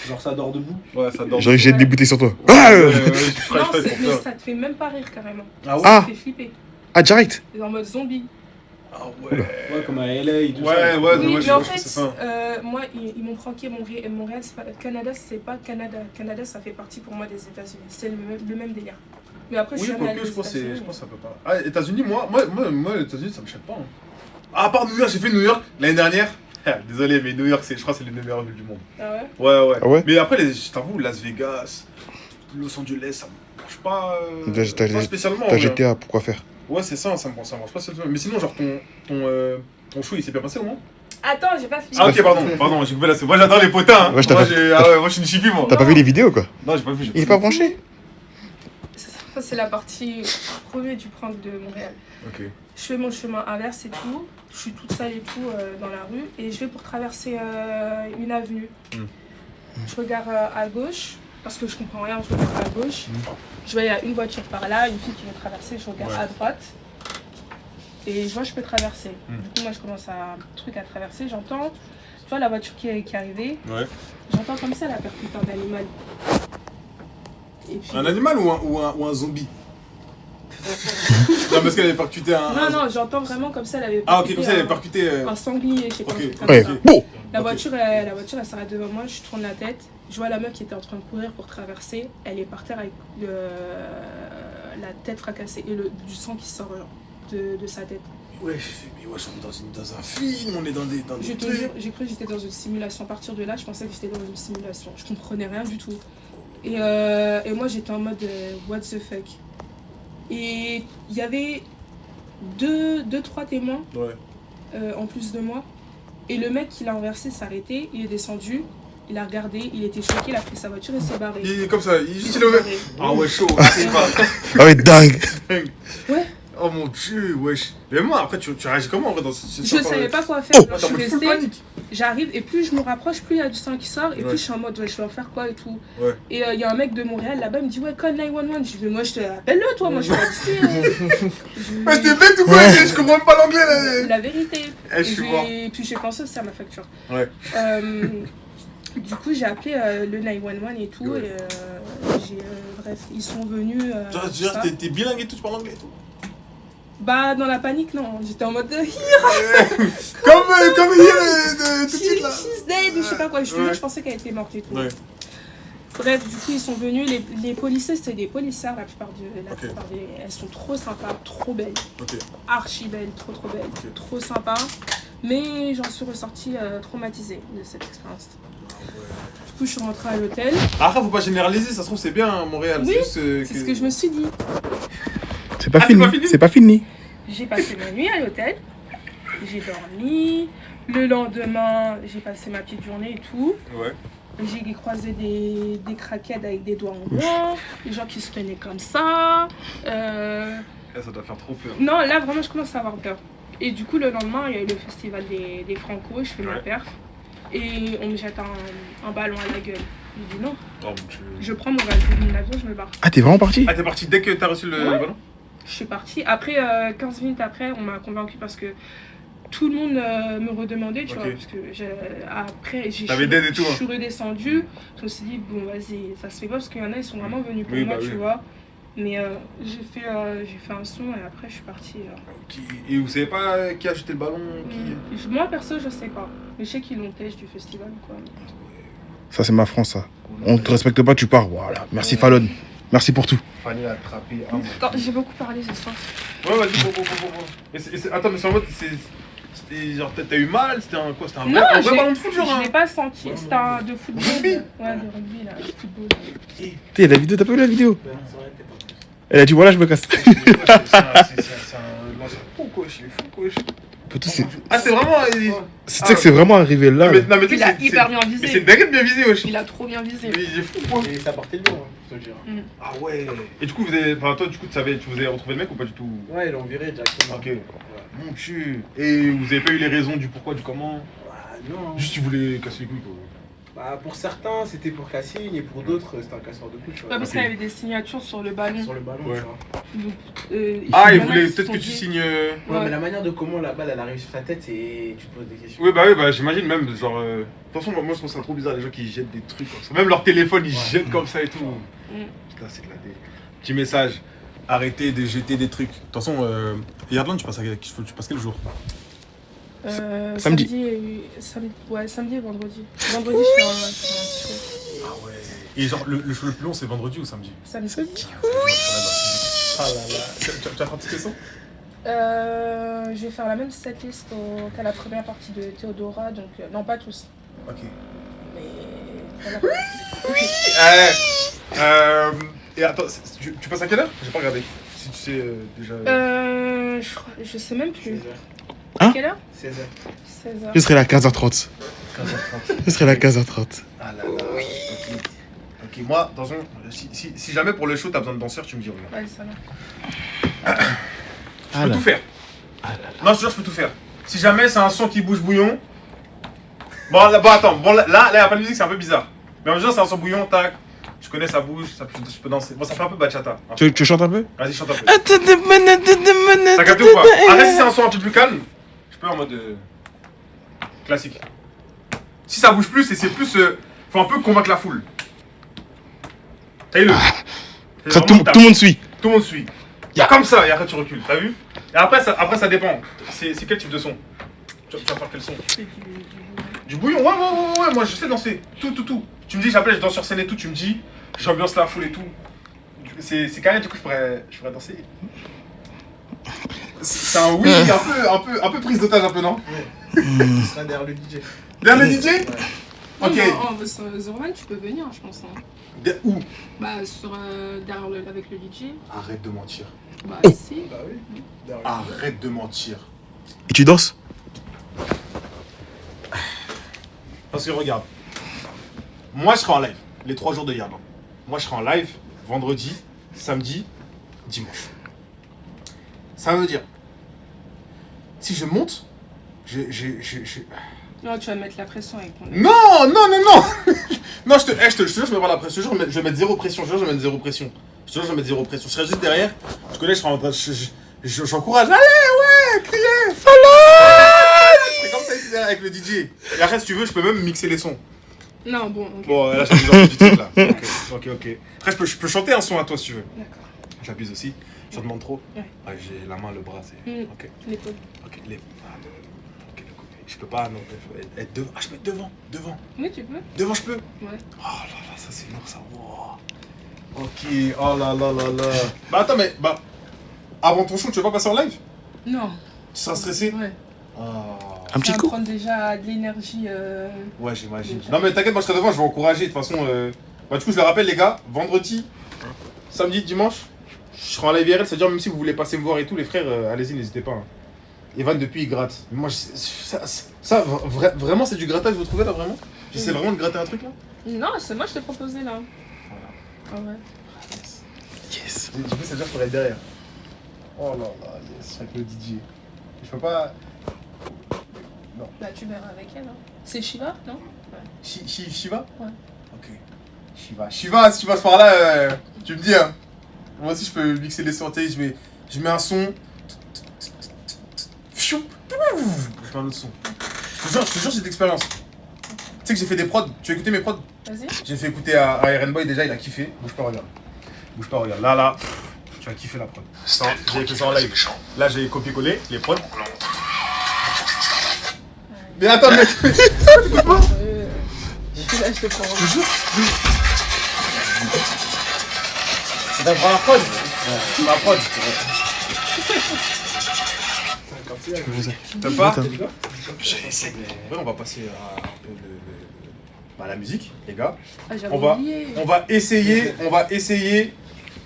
Genre ça dort debout. Ouais, ça dort. J'aurais que j'ai débouté sur toi. Ouais, Ah, je Non, ferais pour mais peur. ça te fait même pas rire carrément. Ah ouais. Ah. Ça te fait flipper. Ah, direct. C'est en mode zombie. Ah ouais. Ouais, comme à LA et tout Ouais, ça. ouais, Oui, ouais, mais je en vois ce que c'est ça. fait, moi, ils m'ont pranké Montréal, c'est pas, Canada, c'est pas Canada. Canada, ça fait partie pour moi des États-Unis. C'est le même délire. Mais après, je Oui, suis jamais allée quoique, aux je États-Unis. pense que ça peut pas. Ah, États-Unis, moi, les États-Unis, ça me choque pas. Hein. Ah, à part New York, j'ai fait New York l'année dernière. Désolé, mais New York, je crois que c'est l'une des meilleures villes du monde. Ah ouais? Ouais. Ah ouais? Mais après, je t'avoue, Las Vegas, Los Angeles, ça me marche pas. Pas spécialement. en T'as vrai. GTA, pourquoi faire? Ouais, c'est ça, ça me marche pas spécialement. Mais sinon, genre, ton chou, il s'est bien passé au moins? Attends, j'ai pas fini. Ah ok, pardon, j'ai coupé la soupe. Moi j'adore les potins. Hein. Ouais, je t'ai Moi je suis une chippie moi. T'as pas vu les vidéos quoi? Non, j'ai pas vu. Il est pas branché. Ça, c'est la partie première du prank de Montréal. Ok. Je fais mon chemin inverse et tout. Je suis toute seule et tout dans la rue. Et je vais pour traverser une avenue. Je regarde à gauche, parce que je comprends rien, je regarde à gauche. Je vois il y a une voiture par là, une fille qui veut traverser, je regarde à droite. Et je vois je peux traverser. Du coup moi je commence à traverser, j'entends, tu vois la voiture qui est arrivée. Ouais. J'entends comme ça la percute un animal. Et puis... Un animal ou un zombie? Non, parce qu'elle avait percuté un. Non, j'entends vraiment comme ça, elle avait Ah, ok, comme ça, elle avait percuté. un sanglier, je sais pas. Ok. Comme Ouais, ça. bon. La voiture, elle s'arrête devant moi, je tourne la tête. Je vois la meuf qui était en train de courir pour traverser. Elle est par terre avec la tête fracassée et du sang qui sort de sa tête. Ouais, mais ouais, on est dans un film, on est dans des Je te trucs. jure, j'ai cru que j'étais dans une simulation. À partir de là, je pensais que j'étais dans une simulation. Je comprenais rien du tout. Et moi, j'étais en mode what the fuck. Et il y avait trois témoins en plus de moi. Et le mec qui l'a renversé s'est arrêté, il est descendu, il a regardé, il était choqué, il a pris sa voiture et s'est barré. Il est comme ça, il s'est levé. Ah ouais, chaud. Ah ouais, dingue. Ouais. Oh mon dieu, wesh. Mais moi, après, tu réagis comment en vrai dans cette Je situation? savais pas quoi faire. Alors, je Attends, suis mais full restée, panique. j'arrive et plus je me rapproche, plus il y a du sang qui sort et Ouais. plus je suis en mode ouais, je vais en faire quoi et tout. Ouais. Et il y a un mec de Montréal là-bas, il me dit ouais, call 911. Je dis mais moi je te appelle-le toi, moi je suis pas d'ici. Mais t'es bête ou quoi? Je comprends même pas l'anglais là. La vérité. Eh, je suis mort. Et puis j'ai pensé aussi à ma facture. Ouais. Du coup, j'ai appelé le 911 et tout. Ouais. Et bref, ils sont venus. Tu vois, t'es bilingue et tout, tu parles anglais et tout. Bah, dans la panique, non. J'étais en mode Comme hier, tout de suite là. she's dead ou je sais pas quoi. Je te jure, Ouais. je pensais qu'elle était morte et tout. Ouais. Bref, du coup, ils sont venus. Les policiers, c'était des policières la plupart Ok. elles sont trop sympas, trop belles. Ok. Archi belles, trop belles. Ok. Trop sympas. Mais j'en suis ressortie traumatisée de cette expérience. Du coup, je suis rentrée à l'hôtel. Après, faut pas généraliser, ça se trouve, c'est bien hein, Montréal. Oui, juste, c'est ce que je me suis dit. C'est pas Ah, c'est fini. pas fini C'est pas fini. J'ai passé ma nuit à l'hôtel. J'ai dormi. Le lendemain, j'ai passé ma petite journée et tout. Ouais. J'ai croisé des craquettes avec des doigts en bois, des gens qui se tenaient comme ça. Ça doit faire trop peur. Non, là vraiment, je commence à avoir peur. Et du coup, le lendemain, il y a eu le festival des Franco, je fais ma Ouais. perf. Et on me jette un ballon à la gueule. Je dis non, Oh mon dieu. je prends mon avion, je me barre. Ah, t'es vraiment parti? Ah, t'es parti dès que t'as reçu le Ouais. ballon? Je suis partie. Après, 15 minutes après, on m'a convaincue parce que tout le monde me redemandait, tu Ok. vois. Parce que après, T'avais d'aide et tout, je hein. suis redescendue. Je me suis dit, bon, vas-y, ça se fait pas parce qu'il y en a, ils sont vraiment venus pour Oui, moi, bah tu oui. vois. Mais j'ai fait un son et après, je suis partie. Ok. Et vous savez pas qui a acheté le ballon qui... Moi, perso, je sais pas. Mais je sais qu'ils l'ont têche du festival, quoi. Ça, c'est ma France, ça. On te respecte pas, tu pars. Voilà. Merci, Fallon. Merci pour tout. Fallait attraper un. Attends, j'ai beaucoup parlé ce soir. Ouais, vas-y, bon. Attends, mais c'est en mode, c'était genre, t'as eu mal? C'était un quoi? C'était un Non, vrai ballon de foot, genre? je hein l'ai pas senti. C'était un de football. Rugby Ouais, de rugby, là. De football. T'es la vidéo, t'as pas vu la vidéo? Elle a dit voilà, je me casse. C'est un lanceur fou, quoi, il est fou, quoi. Poto, c'est. Ah, c'est vraiment... Tu sais que c'est vraiment arrivé là. Non, mais tu sais Il a que hyper bien Mais c'est visé. une dinguerie de bien visé, wesh. Il a trop bien visé. Mais il est fou, quoi. Et ça partait de loin, je te jure. Ah ouais. Et du coup, enfin, toi, du coup, tu vous avez retrouvé le mec ou pas du tout? Ouais, ils l'ont viré directement. Ok. Ouais. Mon dieu. Et vous avez pas eu les raisons du pourquoi, du comment? Ah, non. Juste, ils voulaient casser les couilles, quoi. Bah, pour certains, c'était pour Cassine et pour d'autres, c'était un casseur de couilles, tu vois. Ouais, parce qu'il y avait des signatures sur le ballon. Sur le ballon, Ouais. tu vois. Donc, Ah, ils il y en a voulaient qui se peut-être sont que tu dit- signes... Ouais, mais la manière de comment la balle elle arrive sur sa tête, c'est. Tu te poses des questions. Oui, bah, j'imagine même, genre... Attention, moi, je trouve ça trop bizarre, les gens qui jettent des trucs comme ça. Même leur téléphone, ils jettent comme ça et tout. Putain, c'est de la dé. Petit message. Arrêtez de jeter des trucs. De toute façon, Yardland, tu passes quel jour? Samedi. Samedi et vendredi. Vendredi, je fais un show. Ah ouais. Et genre, le show le plus long, c'est vendredi ou samedi? Samedi. Ah là là. Tu as pratiqué ça? Je vais faire la même setlist qu'à la première partie de Théodora, donc non pas tous, Ok. mais voilà. Et attends, tu passes à quelle heure? J'ai pas regardé. Si tu sais déjà. Je sais même plus. Hein? Quelle heure? 16h. 16h. Je serai là à 15h30. 15h30. Je serai là à 15h30. Ah là là. Ok. Ok, moi, attention, si jamais pour le show t'as besoin de danseurs, tu me dis reviens. Ouais, ça va. Je peux tout faire. Non, je te jure, je peux tout faire. Si jamais c'est un son qui bouge bouillon. Bon, attends, bon, là, y a pas de musique, c'est un peu bizarre. Mais en même temps, c'est un son bouillon, tac. Je connais, ça bouge, je peux danser. Bon, ça fait un peu bachata. Hein. Tu chantes un peu? Vas-y, chante un peu. T'as capté ou pas? Après, si c'est un son un peu plus calme, je peux en mode classique. Si ça bouge plus, et c'est plus. Faut un peu convaincre la foule. T'as eu le. Ça, tout le monde suit. Tout le monde suit. Comme ça, et après tu recules, t'as vu? Et après ça dépend. C'est quel type de son? Tu vas faire quel son? Du bouillon, ouais, moi je sais danser. Tout. Tu me dis, j'appelle, je danse sur scène et tout, tu me dis, j'ambiance la foule et tout. C'est carré, du coup je pourrais danser. C'est un oui un peu prise d'otage un peu, non? Tu seras derrière le DJ. Derrière le DJ? Ouais. Ok. Non, sur Zorman, tu peux venir, je pense. Hein. Où? Bah, derrière avec le DJ. Arrête de mentir. Bah, si. Bah oui. Arrête de mentir. Et tu danses? Parce que regarde, moi je serai en live les 3 jours de Yab. Moi je serai en live vendredi, samedi, dimanche. Ça veut dire, si je monte, Non, tu vas mettre la pression avec ton. Non Non, je te jure, je vais pas la pression. Je vais mettre zéro pression. Je te jure, je vais mettre zéro pression. Je te jure, je vais mettre zéro pression. Je serai juste derrière. Tu connais, je serai en train de. J'encourage. Allez, ouais, criez. Fallout. Je serai comme ça ici derrière avec le DJ. Et après, si tu veux, je peux même mixer les sons. Non, bon. Okay. Bon, là, j'abuse un peu du truc là. Ok. Après, je peux chanter un son à toi si tu veux. D'accord. J'abuse aussi. Ça demande trop. Ouais. J'ai la main, le bras, c'est. Ok. L'épaule. Ok, les. Ok, le côté. Je peux pas, non. Être devant. Ah, je peux être devant. Oui, tu peux. Devant, je peux. Ouais. Oh là là, ça c'est lourd ça. Wow. Ok, oh là là. Bah attends, mais avant ton show, tu veux pas passer en live? Non. Tu seras stressé? Ouais. Un petit Ça va coup? prendre déjà de l'énergie. Ouais, j'imagine. Déjà. Non, mais t'inquiète, moi je serai devant, je vais encourager. De toute façon, du coup, je le rappelle, les gars, vendredi, samedi, dimanche, je serai en live IRL. C'est-à-dire, même si vous voulez passer me voir et tout, les frères, allez-y, n'hésitez pas. Hein. Evan, depuis, il gratte. Mais moi, vraiment, c'est du grattage, vous trouvez là, vraiment? J'essaie vraiment de gratter un truc là? Non, c'est moi, je t'ai proposé là. Ah ouais. Yes. Du coup, ça veut dire qu'il faudrait être derrière. Oh là là, yes, avec le DJ. Je peux pas. Bah, tu verras avec elle. Hein. C'est Shiva, non? Ouais. Shiva? Ouais. Ok. Shiva, si tu passes par là, tu me dis, hein. Moi aussi, je peux mixer les sorties. Je mets un son. Fiou. Je mets un autre son. Je te jure, j'ai de l'expérience. Tu sais que j'ai fait des prods. Tu as écouté mes prods? Vas-y. J'ai fait écouter à Iron Boy déjà, il a kiffé. Bouge pas, regarde. Là. Tu vas kiffer la prod. J'ai fait ça en live. Là, j'ai copié-collé les prods. Mais attends, mec. Là, je te prends. C'est ta première prod? Ma prod. T'aimes pas? Ouais, on va passer à un peu la musique, les gars. Ah, j'avais On oublié. va essayer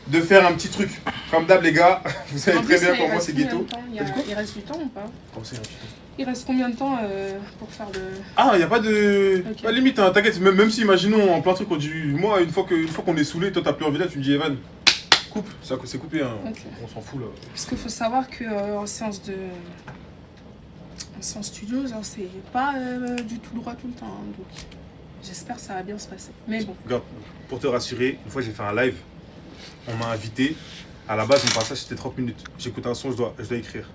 de faire un petit truc. Comme d'hab, les gars, vous savez En très plus, bien il pour moi reste c'est combien ghetto. de temps Il reste du temps ou pas? Comment ça, il reste du temps? Il reste combien de temps pour faire le. Ah, y a pas de. Ok. Pas de limite, hein, t'inquiète, même si imaginons en plein truc, on dit. Moi, une fois qu'on est saoulé, toi t'as plus envie là, tu me dis Evan, coupe, c'est coupé, hein. Ok. On s'en fout là. Parce qu'il faut savoir qu'en séance studio, genre, c'est pas du tout droit tout le temps. Hein, donc j'espère que ça va bien se passer. Mais bon. Regarde, pour te rassurer, une fois j'ai fait un live, on m'a invité. À la base, mon passage c'était 30 minutes. J'écoute un son, je dois écrire.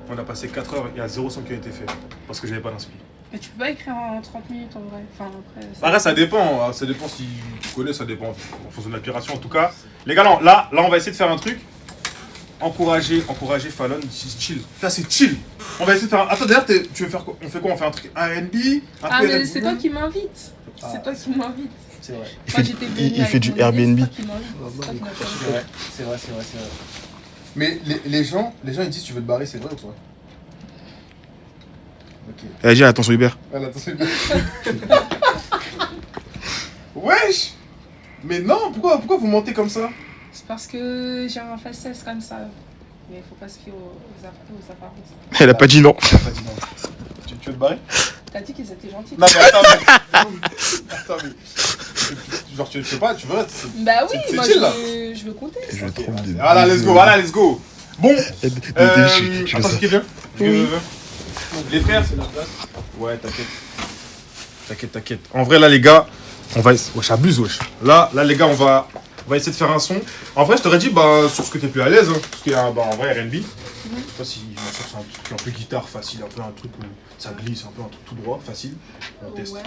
On a passé 4 heures, il y a 0 son qui a été fait. Parce que j'avais pas d'inspi. Mais tu peux pas écrire en 30 minutes en vrai. Enfin, après. Après, ça dépend. Ça dépend si tu connais, ça dépend en fonction de l'aspiration. En tout cas, les gars, non, là, on va essayer de faire un truc. Encourager Fallon, c'est chill. Là, c'est chill. On va essayer de faire un... Attends, d'ailleurs, tu veux faire quoi? On fait quoi? On fait un truc R&B? Ah, mais c'est toi qui m'invites. C'est toi qui m'invites. C'est vrai. Moi, j'étais venue il fait avec du mon idée, Airbnb. c'est toi qui m'invites. C'est toi qui m'as fait. C'est vrai. Mais les gens, ils disent tu veux te barrer, c'est vrai ou pas? Ok. Elle dit attention Hubert. Voilà, attention. Wesh! Mais non, pourquoi vous mentez comme ça? C'est parce que j'ai un faciès comme ça. Mais il faut pas se fier aux apparences. Elle a pas dit non. T'as pas dit non. Tu veux te barrer? T'as dit qu'ils étaient gentils. Non, mais attends, attends, mais. Genre, tu veux pas, tu veux. Bah oui, c'est moi chill, là. je veux compter. Je trouve des... Voilà, let's go, voilà, let's go. Bon, Tu attends, fais ça. c'est qui vient? Oui. Les frères, c'est la place. Ouais, t'inquiète. T'inquiète. En vrai, là, les gars, on va. Wesh, abuse, wesh. Là, les gars, on va essayer de faire un son. En vrai, je t'aurais dit, bah, sur ce que t'es plus à l'aise, hein, parce qu'il y a, bah, en vrai, R&B. Je sais pas si on cherche un truc un peu guitare facile, un peu un truc où ça glisse, un peu un truc tout droit, facile. On teste. Ouais.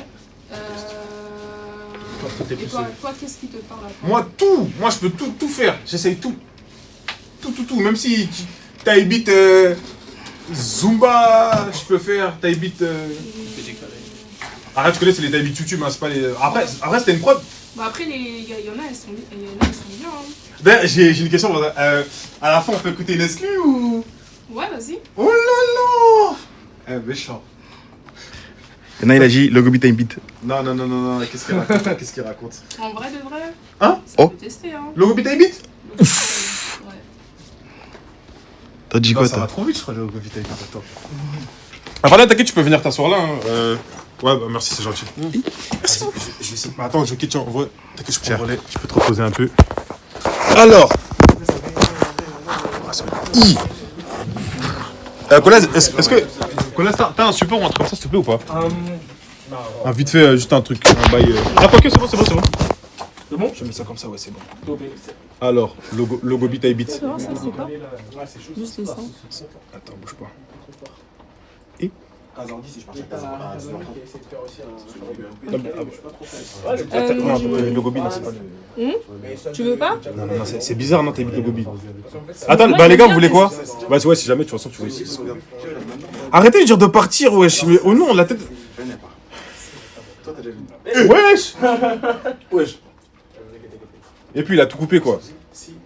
Toi, t'es Et plus, toi, qu'est-ce qui te parle après? Moi, tout. Moi, je peux tout faire. J'essaye tout. Tout. Même si t'as beat Zumba, je peux faire. T'as beat. Arrête, tu connais, c'est les beat YouTube, hein, c'est pas les. Après c'était une prod. Bah après, il y en a, elles sont bien. Hein. D'ailleurs, j'ai une question. À la fin, on peut écouter une exclu ou. Ouais, vas-y. Oh là là. Méchant. Il y en a, il a dit Logo Beat Time Beat. Non. Qu'est-ce qu'il raconte? En vrai de vrai. Hein? Ça Oh. peut tester, hein. Logo beat time beat? Ouais. T'as dit Non, quoi, ça va toi? trop vite, je crois, le Logo beat time beat. Attends. Ah, voilà, t'inquiète, tu peux venir t'asseoir là. Hein. Ouais, bah merci, c'est gentil. Vas-y, je vais essayer. Mais attends, je quitte, en vrai. T'inquiète, je prends le relais. Tu peux te reposer un peu. Alors. Colaz, est-ce que. Colaz, t'as un support ou un truc comme ça, s'il te plaît, ou pas? Ah, vite fait, juste un truc, un bail. Ah, quoique, c'est bon. C'est bon? Je mets ça comme ça, ouais, c'est bon. Alors, logo beat, I beat. Ça, c'est quoi? Juste le son. Attends, bouge pas. Logo beat, non, c'est pas le. Tu veux pas? Non, c'est bizarre, non, t'as beat logo beat. Attends, bah les gars, vous voulez quoi? Bah, ouais, si jamais, de toute façon, tu vois ici. Arrêtez de dire de partir, wesh. Mais oh non, la tête. Wesh! Et puis il a tout coupé quoi.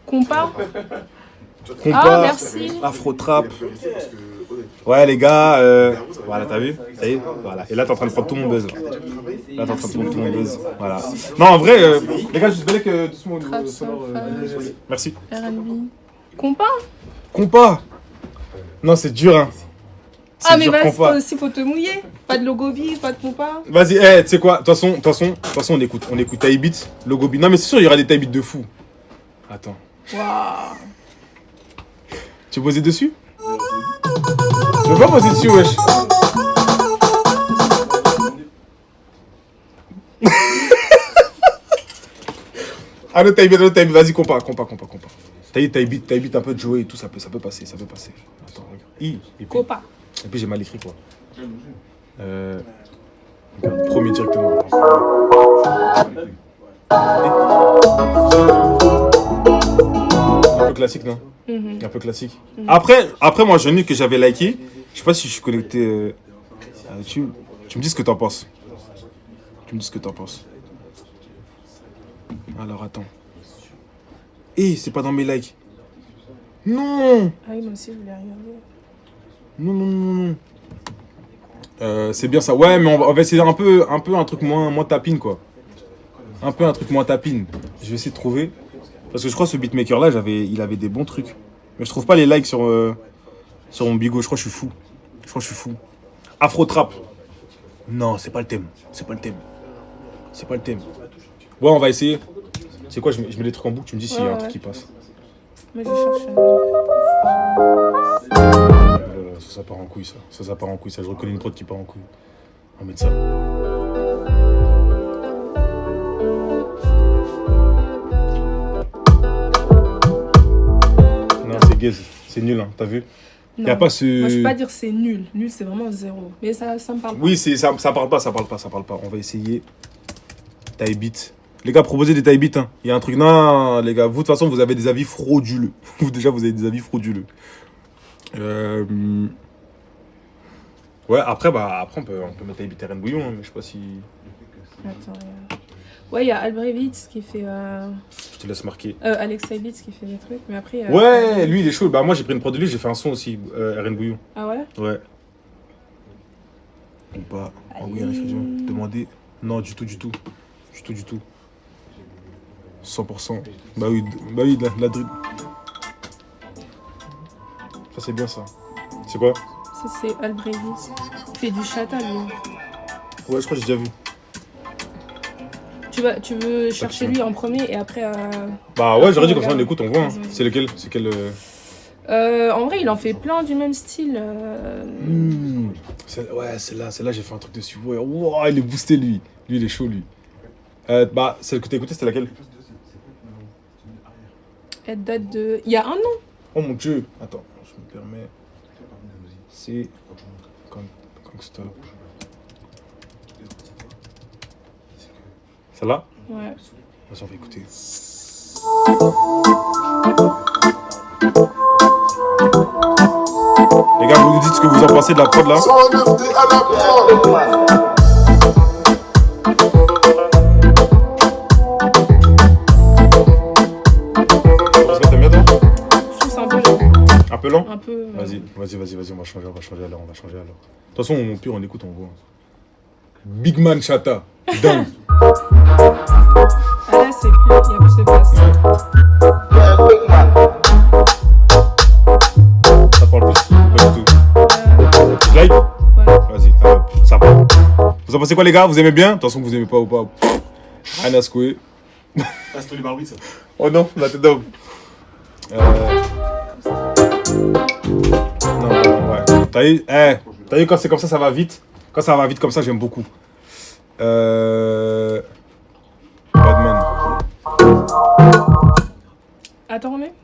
Compas? Compas, Ah, merci. Afro trap. Ouais les gars, voilà t'as vu? Ça y est, voilà. Et là t'es en train de prendre tout mon buzz. Là t'es en train de prendre tout mon buzz. Voilà. Non en vrai, les gars, juste belek doucement au niveau Trap, sonore. sympa. Merci. R&B. Compas? Compas. Non c'est dur hein. Ah mais dur, vas-y, compas. aussi faut te mouiller. Pas de logo vie, pas de compas. Vas-y, tu sais quoi? De toute façon, on écoute Taille Beat, Logo Beat. Non mais c'est sûr il y aura des Taille Beat de fou. Attends. Waouh. Tu veux poser dessus? Je veux pas poser dessus, wesh. Ah, le Taille Beat, vas-y, compas. Taille Beat un peu de jouer et tout, ça peut passer. Attends, regarde. Et puis j'ai mal écrit quoi. Regarde, premier directement. Un peu classique, non? Un peu classique. Après moi, j'ai vu que j'avais liké. Je sais pas si je suis connecté à YouTube. Tu me dis ce que t'en penses. Alors, attends. C'est pas dans mes likes. Non! Ah oui, moi aussi, je voulais regarder. Non. C'est bien ça. Ouais, mais on va essayer un peu un truc moins tapine, quoi. Un peu un truc moins tapine. Je vais essayer de trouver. Parce que je crois que ce beatmaker là, il avait des bons trucs. Mais je trouve pas les likes sur mon bigot. Je crois que je suis fou. Afro trap. Non, c'est pas le thème. Ouais, on va essayer. C'est quoi, je mets les trucs en boucle, tu me dis s'il y a un truc qui passe. Moi, je cherche. Ça part en couille, ça. Ça part en couille, ça. Je reconnais une prod qui part en couille. On va mettre ça. Non, c'est gaze. C'est nul, hein. T'as vu? Non. Y a pas ce... Moi, je peux pas dire c'est nul. Nul, c'est vraiment zéro. Mais ça me parle pas. Oui, ça parle pas. On va essayer. Taille beat. Les gars, proposez des taille beat. Hein. Il y a un truc. Non, les gars, vous, de toute façon, vous avez des avis frauduleux. Déjà, vous avez des avis frauduleux. Ouais, après, on peut mettre taille beat RN Bouillon, hein, mais je sais pas si. Attends, regarde. Ouais, il y a Albrevitz qui fait. Je te laisse marquer. Alex Aibitz qui fait des trucs. Mais après. Ouais, lui, il est chaud. Bah, moi, j'ai pris une prod de lui, j'ai fait un son aussi. RN Bouillon. Ah ouais? Ouais. Ou pas. Ah oui, demander. Non, du tout. 100%. Bah oui, la drip. Ça, c'est bien ça. C'est quoi? Ça, c'est Albrevis. Il fait du chata, lui. Ouais, je crois que j'ai déjà vu. Tu veux chercher lui en premier et après... Bah ouais, j'aurais dit comme ça, on regarde. écoute, on voit. Hein. Vas-y. C'est lequel? C'est quel En vrai, il en fait plein du même style. Ouais, celle-là, j'ai fait un truc dessus. Ouais, wow, il est boosté, lui. Lui, il est chaud, lui. Bah, celle que t'as écoutée, c'était laquelle? Elle date de... Il y a un an. Oh mon dieu. Attends, je me permets. C'est... Gangsta. Celle-là? Ouais. Vas-y, on va écouter. Les gars, vous nous dites ce que vous en pensez de la prod là? 109D à la prod. Parce que t'aimes bien toi? Je trouve c'est un peu long. Un peu lent? Un peu... Vas-y, on va changer alors. De toute façon, au pire, on écoute, on voit. Big Man Chata. Dingue. Ah là, c'est plus... Il y a plus de basse. Ça parle plus? Pas du tout. Like? Ouais. Vas-y, ça part. Vous en pensez quoi les gars? Vous aimez bien? Attention que vous aimez pas ou pas. Rien à secouer. Ah, c'est Tony Barbie, ça. Oh non, la tête d'homme. Non, ouais. T'as vu quand c'est comme ça va vite. Quand ça va vite comme ça, j'aime beaucoup. Badman. Attends, remets.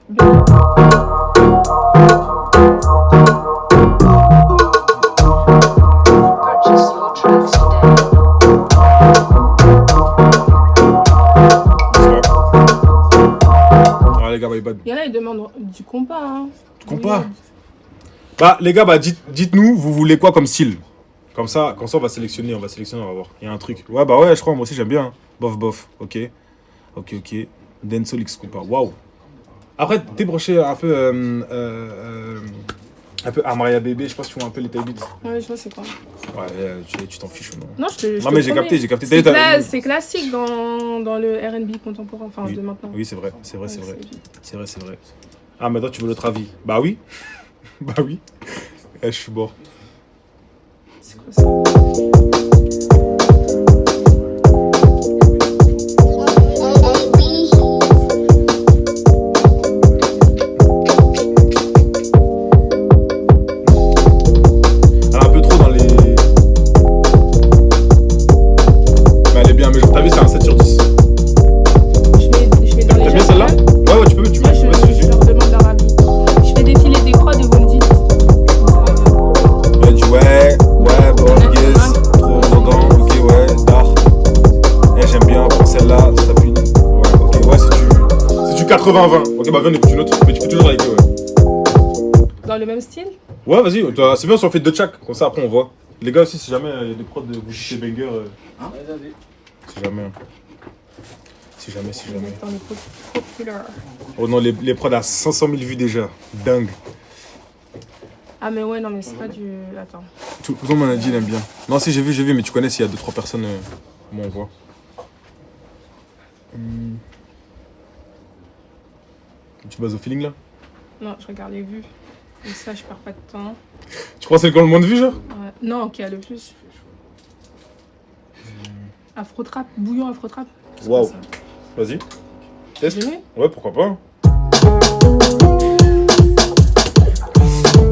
Purchase your tracks today. Ah les gars, bad. Il y en a, ils demandent du compas. Hein. Compas. Oui. Bah les gars, bah dites-nous, vous voulez quoi comme style? Comme ça, on va sélectionner, on va voir. Il y a un truc. Ouais, bah ouais, je crois, moi aussi j'aime bien. Hein. Bof, ok. Dancehall X compas, waouh. Après, t'es broché un peu Amaria Bébé, je sais pas si tu vois un peu les taille beats. Ouais, je vois c'est quoi. Ouais, tu t'en fiches ou non? Non, je te Non mais j'ai promets. capté. C'est classique dans le R&B contemporain, enfin Oui. de maintenant. Oui, c'est vrai. Ouais, C'est vrai. Ah, maintenant tu veux notre avis? Bah oui. Je suis mort. C'est quoi ça? Elle est un peu trop dans les... Mais elle est bien, mais t'as vu, c'est un 7 sur 10. Je mets dans les T'aimes bien jazz, celle-là? ouais. Ouais, tu peux. Moi, je leur demande leur avis. Je fais défiler des croix et vous me dites. Elle dit ouais, bon, yes, trop arrogant, ok, ouais, d'art. Et j'aime bien, pour celle-là, ça s'appuie. Ouais, ok, ouais, c'est du 80-20. Ok, bah viens, on écoute une autre, mais tu peux toujours liker, ouais. Dans le même style. Ouais, vas-y, c'est bien si on fait deux chaque, comme ça après on voit. Les gars aussi, si jamais il y a des prods de vous chez Banger, si jamais. Dans le populaire. Oh non, les prods à 500 000 vues déjà, dingue. Ah mais ouais, non mais c'est pas du... Attends. Tout le monde m'en a dit, il aime bien. Non, si j'ai vu, mais tu connais s'il y a 2-3 personnes, comment on voit. Tu bases au feeling là? Non, je regarde les vues. Comme ça, je perds pas de temps. Tu crois que c'est le moins de vues, genre? Ouais. Non, qui a le plus. Afro-trap, bouillon afro-trap. C'est Waouh. quoi ça? Vas-y. Test. J'ai mis. Ouais, pourquoi pas.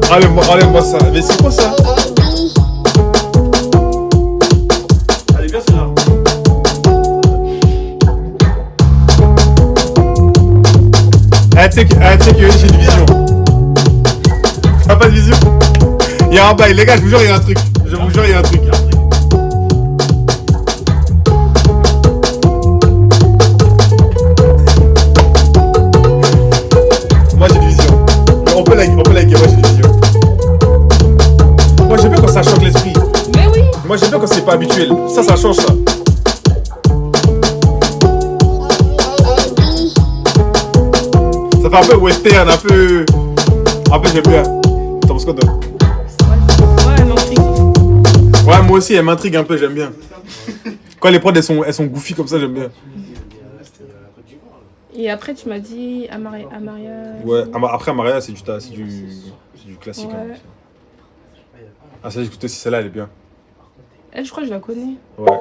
Allez-moi ça. Mais c'est quoi ça? Elle est bien celle-là. Tu sais que j'ai une vision. T'as pas de vision? Il y a un bail, les gars, je vous jure, il y a un truc. Moi j'ai une vision. On peut liker, moi j'ai une vision. Moi j'aime bien quand ça choque l'esprit. Mais oui. Moi j'aime bien quand c'est pas habituel. Ça change ça. Ça fait un peu western, un peu j'aime bien. T'en penses quoi toi? Ouais, elle m'intrigue. Ouais, moi aussi elle m'intrigue un peu, j'aime bien. Quand les prods elles sont goofy comme ça, j'aime bien. Et après, tu m'as dit Amaria. Ouais, après Amaria c'est du du classique. Ouais. Hein. Ah, ça, j'écoutais si celle-là, elle est bien. Elle, je crois que je la connais. Ouais.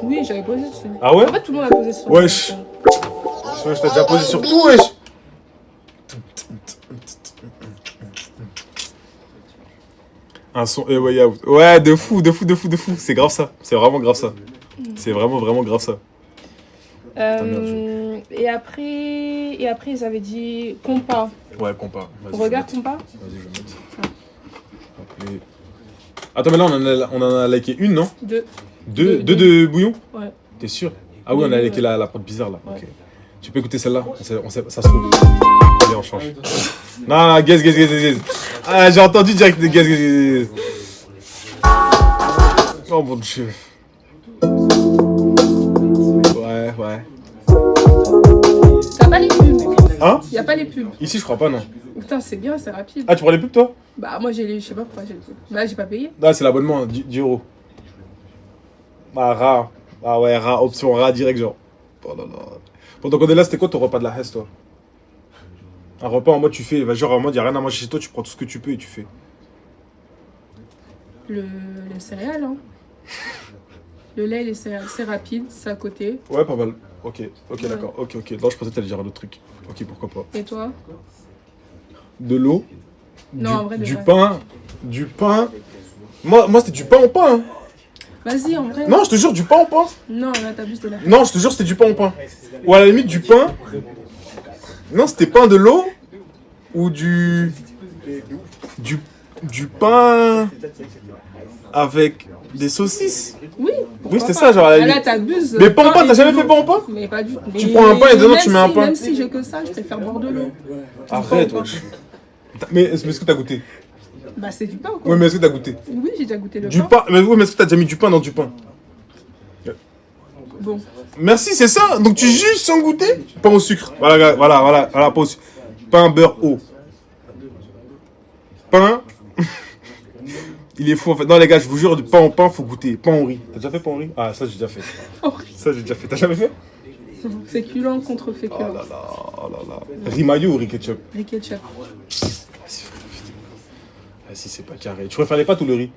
Oui, j'avais posé ce son. Ah ouais? En fait, tout le monde a posé ce son. Wesh. Je t'ai déjà posé sur tout, wesh. Un son Way Out. Ouais, de fou. C'est grave ça. C'est vraiment grave ça. C'est vraiment grave ça. Et après, ils avaient dit compas. Ouais, compas. On regarde compas. Vas-y, je vais mettre. Appeler. Attends, mais là, on en a liké une, non? Deux. Deux de bouillon? Ouais. T'es sûr? Ah oui, on a liké la prod bizarre là. Ouais. Ok. Tu peux écouter celle-là? Ça se trouve. Allez, on change. Non, guess. Ah, j'ai entendu direct de guess. Oh mon dieu. Ouais. T'as pas les pubs? Hein? Y'a pas les pubs. Ici, je crois pas, non. Putain, c'est bien, c'est rapide. Ah, tu prends les pubs, toi? Bah, moi, j'ai les. Je sais pas pourquoi j'ai les pubs. Bah, j'ai pas payé. Ah, c'est l'abonnement, 10 €. Ah, rat. Ah ouais, rat, option rat direct, genre. Oh là là. Pendant qu'on est là, c'était quoi ton repas de la Hesse, toi? Un repas en mode, tu fais, genre en mode, y'a rien à manger chez toi, tu prends tout ce que tu peux et tu fais. Le céréal, hein. Le lait et les céréales, c'est rapide, c'est à côté. Ouais, pas mal. Ok, d'accord. Ok. Non, je pensais que t'allais dire un autre truc. Ok, pourquoi pas. Et toi? De l'eau. Non, en vrai, de du vrai. pain. Du pain. Moi c'était du pain au pain. Hein. Vas-y, en vrai. Non, je te jure, du pain au pain. Non, là, t'abuses de la. Non, je te jure, c'était du pain au pain. Ou à la limite, du pain. Non, c'était pain de l'eau. Ou du pain avec des saucisses. Oui. Oui, c'était ça, genre à la Ah, là, limite. t'abuses. Mais pain au pain, t'as jamais fait pain au pain? Mais pas du tout. Tu prends un pain et dedans, tu mets un pain. Même si j'ai que ça, je préfère boire de l'eau. Arrête, Du pain au wesh. Mais est-ce que t'as goûté? pain. Bah, c'est du pain, quoi. Oui, mais est-ce que t'as goûté? Oui, j'ai déjà goûté le Du pain. pain. Mais oui, mais est-ce que t'as déjà mis du pain dans du pain? Bon. Merci, c'est ça. Donc tu juges sans goûter? Pain au sucre. Voilà, pain au sucre. Pain beurre eau. Pain. Il est fou en fait. Non les gars, je vous jure, du pain au pain, faut goûter. Pain au riz. T'as déjà fait pain au riz? Ah, ça j'ai déjà fait. Ça j'ai déjà fait. T'as jamais fait? Féculent contre Oh féculent. là là. Riz mayo ou riz ketchup? Riz ketchup. Ah si, c'est pas carré. Tu préfères les pâtes ou le riz?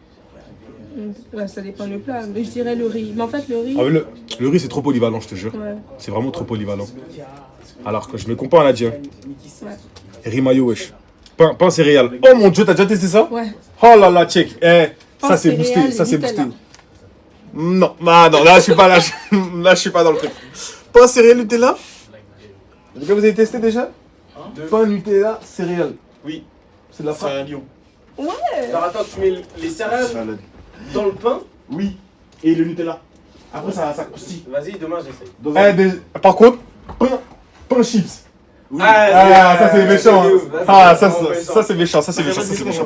Ouais, ça dépend le plat. Mais je dirais le riz. Mais en fait, le riz. Ah, mais le riz c'est trop polyvalent, je te jure. Ouais. C'est vraiment trop polyvalent. Alors que je me compare à Nadia. Ouais. Riz mayo, wesh. Pain céréales. Oh mon dieu, t'as déjà testé ça? Ouais. Oh là là, check. Eh, Pain ça c'est céréales boosté, ça et c'est Nutella. boosté. Non, bah non, là je suis pas là. Là je suis pas dans le truc. Pain céréales Nutella? Les gars, vous avez testé déjà? Pain Nutella céréales. Oui, C'est de la c'est frappe. un lion. Alors attends, tu mets les céréales dans le pain. Oui, et le Nutella. Après, ça croustille. Vas-y, demain j'essaye. Par contre, pain chips. Oui. Ah, ça c'est méchant. c'est Hein. mieux. Ah, C'est ça c'est méchant, ça c'est méchant, ça c'est méchant.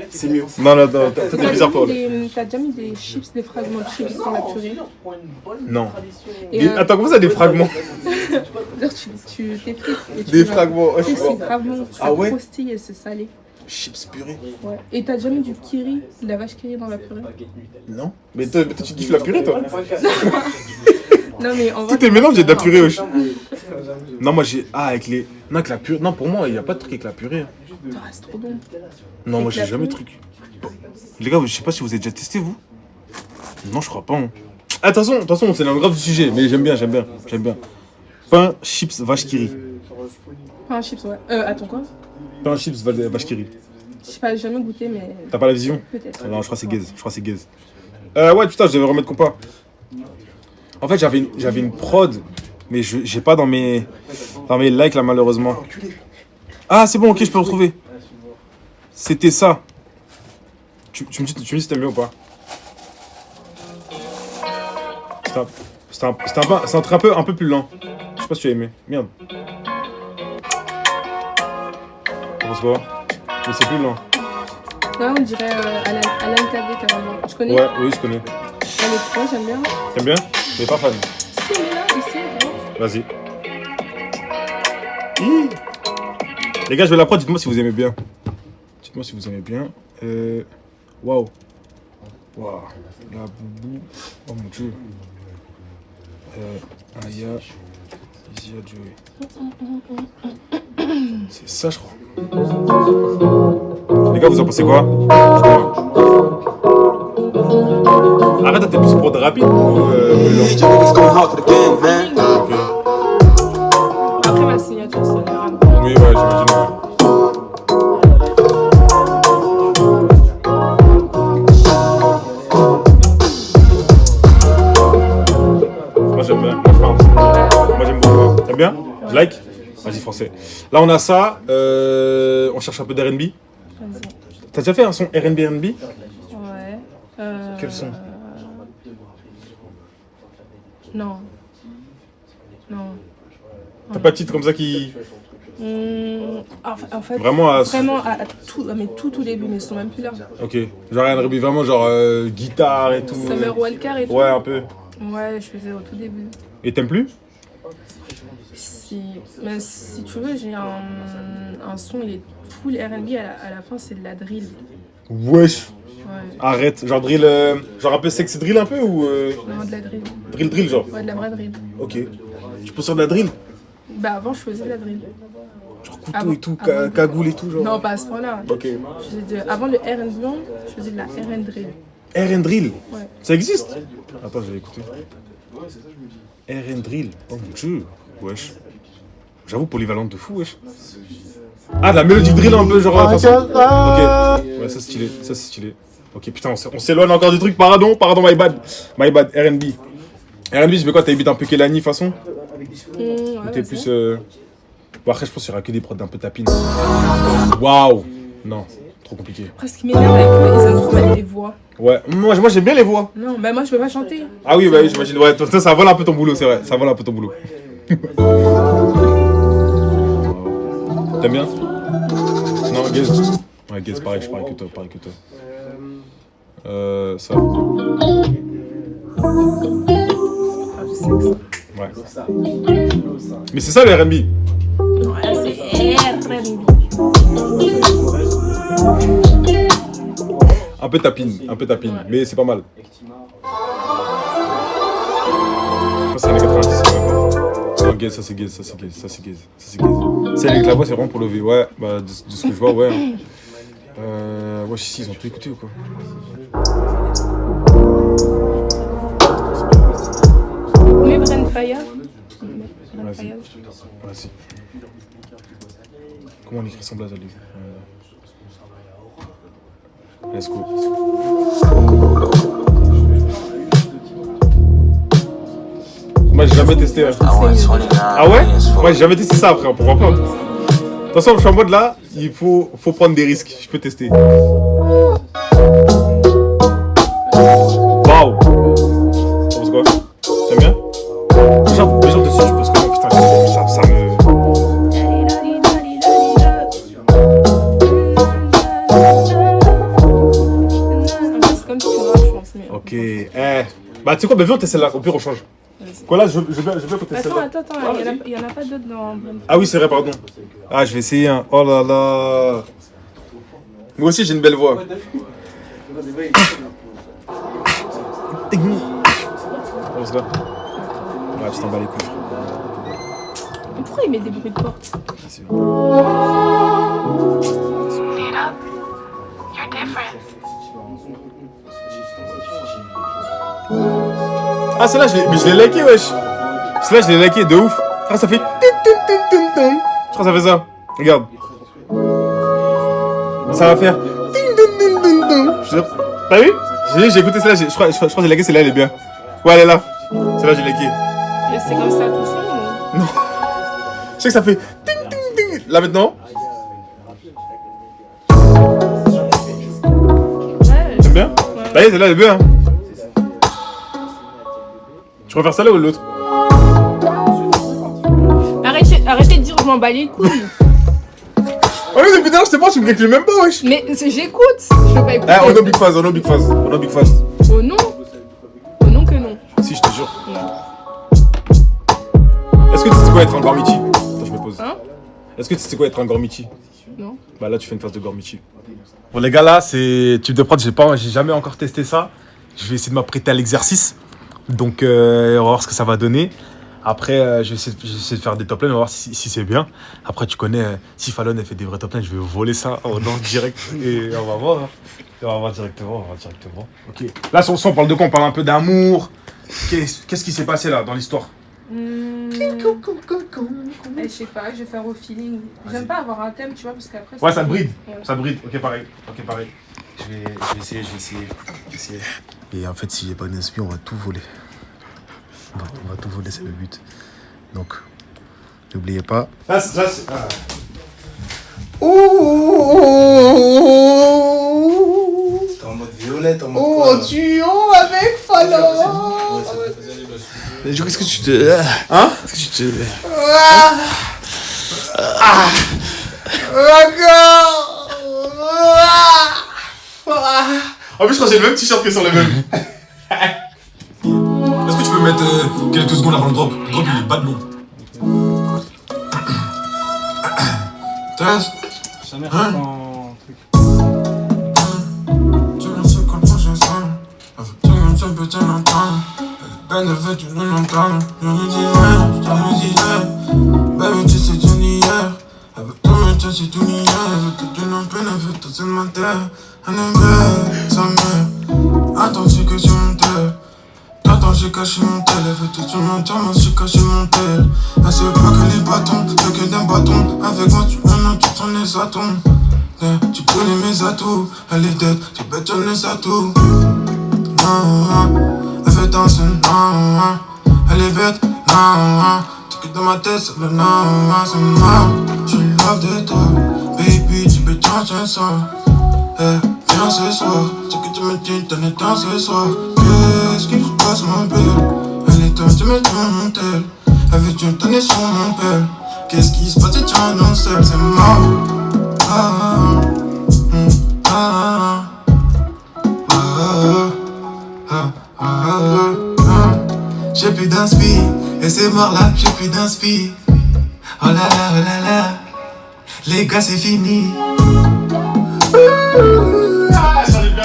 C'est mieux. Non, t'es bizarre pour lui. T'as déjà mis des chips, des fragments de chips dans la purée? Non. Et, Attends, comment ça des fragments? C'est-à-dire, tu t'effrites et tu Des vas- fragments. Tu sais, c'est grave bon, ça Ah ouais? croustille et c'est salé. Chips purée? Ouais. Et t'as déjà mis du kiri, de la vache kiri dans la purée? Non. Mais toi tu kiffes la purée toi? Non mais en vrai. Tout est mélangé, il y a de la purée aussi. Non, moi j'ai. Ah, avec les. Non, avec la purée. Non, pour moi, il n'y a pas de truc avec la purée. Hein. Ah, c'est trop bon. Non, moi Avec j'ai la jamais de purée. truc. Les gars, je sais pas si vous avez déjà testé vous. Non, je crois pas. Hein. Ah, attention, c'est un grave du sujet, mais j'aime bien. Pain, chips, vache kiri. Pas un chips, ouais. Attends quoi? Pain, chips, vache kiri. Je sais pas, j'ai jamais goûté, mais T'as pas la vision? peut-être. Non, je crois que c'est gaze. Ouais, putain, je devais remettre compas. En fait, j'avais une prod, mais j'ai pas dans mes likes là, malheureusement. Ah, c'est bon, ok, je peux le retrouver. C'était ça. Tu me dis si t'aimes bien ou pas. C'est un truc un peu plus lent. Je sais pas si tu as aimé. Merde. T'en penses quoi? Mais c'est plus lent. Là, on dirait Alain KD carrément. Tu connais? Ouais, oui, je connais. Moi, j'aime bien. T'aimes bien? Mais pas fan. Si, mais là, ici, vraiment. Vas-y. Hi. Les gars, je vais la prod, dites-moi si vous aimez bien. Waouh. Waouh. La boubou. Oh mon dieu. Aya. Izia Joey. C'est ça, je crois. gars, vous en pensez quoi? Arrête, t'es plus pour de rapide ou Après ma signature, c'est le rap. Oui, ouais, j'imagine. Ouais. Moi j'aime bien, moi j'aime beaucoup. T'aimes bien? Je like? Vas-y, français. Là on a ça, on cherche un peu d'R&B. Vas-y. T'as déjà fait un son R&B? Ouais. Quel son? Non. Non. T'as pas de titre comme ça qui... En fait, Vraiment à tout, mais tout début, mais ils sont même plus là. Ok. Genre R&B, vraiment genre guitare et tout. Summer Walker et tout. Ouais, un peu. Ouais, je faisais au tout début. Et t'aimes plus? Mais si tu veux, j'ai un son, il est full R&B, à la fin c'est de la drill. Wesh. Ouais. Arrête. Genre drill, genre un peu sexy drill un peu ou... Non, de la drill. Drill genre? Ouais, de la vraie drill. Ok. Tu peux sur de la drill? Bah avant je faisais de la drill. Genre couteau et tout, cagoule et tout genre? Non, pas à ce point-là. Ok. Avant le R&B, je faisais de la R&D drill. R&D drill? Ouais. Ça existe? Attends, je vais écouter. R&D drill? Oh mon dieu. Wesh. J'avoue, polyvalente de fou, wesh. Ah, de la mélodie drill un peu, genre... façon... Ok. Ouais, ça c'est stylé, ça c'est stylé. Ok, putain, on s'éloigne encore du truc, pardon, my bad. My bad, R&B. R&B, je mets quoi? T'as un peu Kelani, façon? Ouais, ou t'es plus... Bon, après, je pense qu'il y aura que des prods un peu tapines. Waouh. Non, trop compliqué. Après, ce qui m'énerve avec eux, ils aiment trop mettre des voix. Ouais, moi j'aime bien les voix. Non, bah moi je peux pas chanter. Ah oui, bah oui, j'imagine. Ouais, toi, ça vole un peu ton boulot, c'est vrai. Ça vole un peu ton boulot. T'aimes bien? Non, Gaze. Ouais, Gaze, pareil, je parie que toi, ça. Ah, je sais que ça. Ouais. Mais c'est ça le R&B. Ouais, c'est R&B. Un peu tapine, Ouais. mais c'est pas mal. Ça c'est les 90, c'est même pas. Non, Gaze, ça c'est Gaze. C'est avec la voix, c'est vraiment pour lever. Ouais, bah de ce que je vois, ouais. Ouais, si, ils ont tout écouté ou quoi? Mais Bren Fayad. Vas-y. Vas-y. Comment on écrit son blaze à lui? Let's go. Moi j'ai jamais testé. Ah ouais? Moi j'ai jamais testé ça après, on pourra pas. De toute façon, je suis en mode là, il faut prendre des risques. Je peux tester. Waouh! Tu penses quoi? T'aimes bien? Genre dessus, je pense que non, putain, ça me. C'est comme si tu vois, je pense. Mais... Ok. Bah tu sais quoi, bah viens on teste celle-là, au pire on change. Quoi là, je vais tester celle-là. Attends, il y en a pas d'autres dans Bren Fayad. Ah oui, c'est vrai, pardon. Ah, je vais essayer un. Oh là là. Moi aussi, j'ai une belle voix. Comment ça? Ouais, tu t'en bats les couilles. Mais pourquoi il met des bruits de porte? Ah, celle-là, je l'ai liké, wesh. Celle-là, je l'ai liké de ouf. Ah, ça fait. Je crois que ça fait ça. Regarde. Ça va faire. T'as vu? J'ai écouté celle-là, je crois que j'ai liké celle-là, elle est bien. Ouais, elle est là. Celle-là, j'ai liké. Mais c'est comme ça tout seul ou... Non. Je sais que ça fait. Là maintenant. Ouais. T'aimes bien? Bah, celle-là, elle est bien. Tu préfères celle-là ou l'autre? Arrêtez de dire je m'en bats les couilles. Oh oui, depuis tout à l'heure, je te pense, tu me calcules même pas, wesh. Mais j'écoute. Je veux pas écouter. Eh, on a Big Fast, Oh non. Oh non que non. Si, je te jure. Est-ce que tu sais quoi être un Gormichi? Attends, je me pose. Hein? Est-ce que tu sais quoi être un Gormichi? Non. Bah là, tu fais une phase de Gormichi. Bon, les gars, là, c'est type de prod, j'ai jamais encore testé ça. Je vais essayer de m'apprêter à l'exercice. Donc, on va voir ce que ça va donner. Après, je vais essayer de faire des top lines, on va voir si c'est bien. Après, tu connais, si Fallon elle fait des vrais top lines, je vais voler ça en direct et on va voir. Hein. On va voir directement, Ok. Là, sur le son, on parle de quoi? On parle un peu d'amour. Qu'est-ce qui s'est passé là, dans l'histoire? Je sais pas, je vais faire au feeling. J'aime pas avoir un thème, tu vois, parce qu'après... Ouais, ça te bride. Ouais. Ça te bride. Ok, pareil. Je vais essayer. Et en fait, si j'ai pas une esprit, on va tout voler. On va tout voler, c'est le but. Donc, n'oubliez pas. Là, c'est... T'es en mode violette, en mode quoi, là? duo avec Fallon. Du coup, est-ce que tu te... Hein? Est-ce que tu te... En plus, je crois que j'ai le même t-shirt que sur le même. Est-ce que tu peux mettre quelques secondes avant le drop? Le drop, il est pas de long. Test. Sa mère est en truc. Tu me sais quand j'ai ça. Avec tout le monde, je peux te l'entendre. Elle est belle, tu nous l'entends. Je lui disais, baby, tu sais, tu n'y hier. Avec tout le monde, tu sais, tout n'y hier. Elle veut que tu n'en peine, elle veut tout se mentir. Elle est belle, sa mère. Attends, j'ai caché mon tel. Attends, j'ai caché mon tel. Elle veut tout se mentir, moi j'ai caché mon tel. Elle sait pas que les bâtons, y'a que des bâtons. Avec moi, tu en as, tu t'en les atomes. Tu connais mes atouts, elle est dead, tu peux t'en les atouts. Elle fait danser, elle est bête, tu quittes dans ma tête, c'est le c'est moi. Je love de toi, baby, tu peux changer ça. Viens ce soir, c'est que tu me dis, t'en es dans ce soir. Qu'est-ce qui se passe, mon père? Elle est temps, tu me tournes mon tel. Elle veut tu me donner sur mon père. Qu'est-ce qui se passe, tu tiens non seul, c'est mort. J'ai plus d'inspi, et c'est mort là, j'ai plus d'inspi. Oh là là, les gars c'est fini.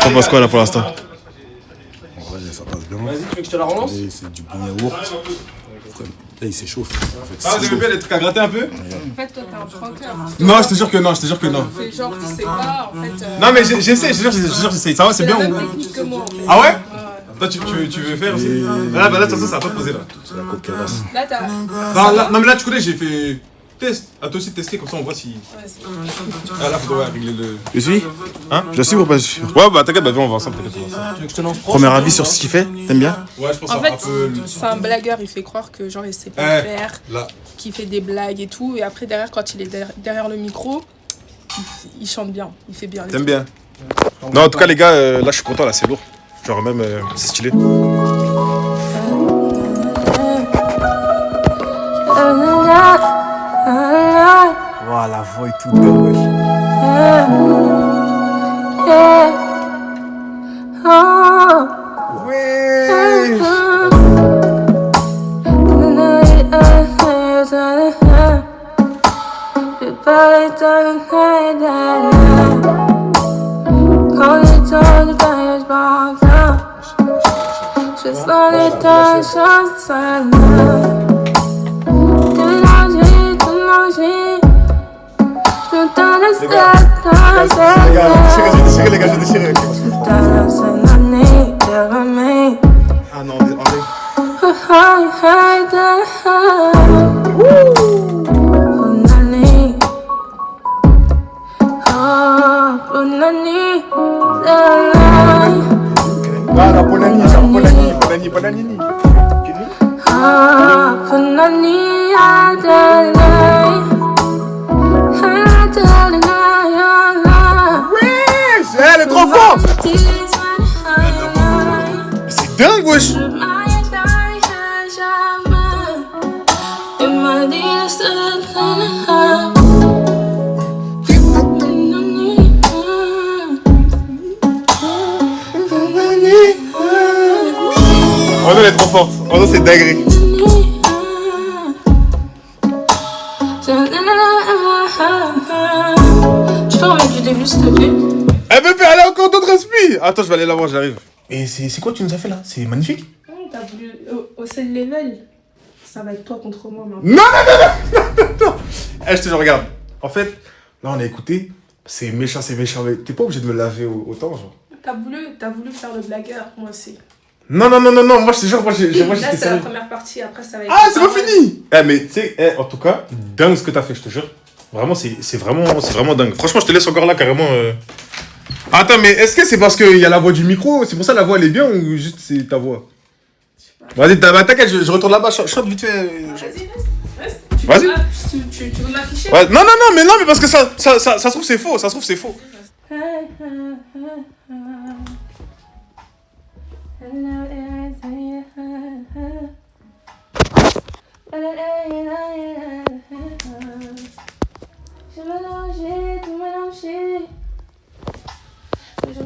T'en penses quoi là pour l'instant? Ça passe bien. Vas-y, tu veux que je te la relance? C'est du bon yaourt. Là, il s'échauffe. En fait, Ah, vous avez bien des trucs à gratter un peu? En fait, toi, t'es un franqueur. Non, je te jure que non. C'est genre, tu sais pas, en fait... Non, mais j'essaie, je te jure, j'essaie. Ça va, c'est C'est bien la ou... même technique que moi. Ah ouais? Ouais. Toi, tu veux faire aussi? Ah, bah là, de toute façon, ça va pas te poser là. Là, t'as... Non, mais là, tu connais, j'ai fait test. À toi aussi de tester, comme ça on voit si. Ah là, faut régler le. Je suis? Hein? Je suis ou pas je suis? Ouais, bah t'inquiète, bah viens, on va ensemble, t'inquiète. Tu veux que je te lance Premier avis sur ce qu'il fait? T'aimes bien? Ouais, je pense En un fait, peu. c'est un blagueur, il fait croire que genre il sait pas Eh, faire, là. qu'il fait des blagues et tout, et après derrière, quand il est derrière le micro, il chante bien, il fait bien les T'aimes trucs. bien? Non, en tout cas, les gars, là, je suis content, là, c'est lourd. Genre, même, c'est stylé. Voilà, la voix est toute belle, wesh. Les gars, j'ai déchiré. Ah non, enlève. Voilà, Bonani, genre Bonani. Elle est trop forte! C'est dingue, wesh! Oh non, elle est trop forte. Oh non, c'est dinguerie. Tu peux remettre du début, s'il te plaît? Elle me fait aller encore d'autres respi. Attends, je vais aller la voir, j'arrive. Et c'est quoi que tu nous as fait là? C'est magnifique. T'as voulu hausser le level. Ça va être toi contre moi maintenant. Non. Eh, je te regarde. En fait, là, on a écouté. C'est méchant, mais t'es pas obligé de me laver autant, genre. T'as voulu faire le blagueur, moi aussi. Non, moi, je te jure, moi, Là, j'étais c'est la sérieux. première partie, après, ça va être. Ah, c'est pas fini. Eh, mais tu sais, en tout cas, dingue ce que t'as fait, je te jure. Vraiment, c'est vraiment dingue. Franchement, je te laisse encore là, carrément. Attends, mais est-ce que c'est parce qu'il y a la voix du micro? C'est pour ça la voix, elle est bien ou juste c'est ta voix? Vas-y, t'inquiète, je retourne là-bas, chante vite fait. Vas-y, reste. Vas-y. Tu veux m'afficher? Ouais, non, mais parce que ça se trouve c'est faux, J'ai mélangé, tout mélangé. Je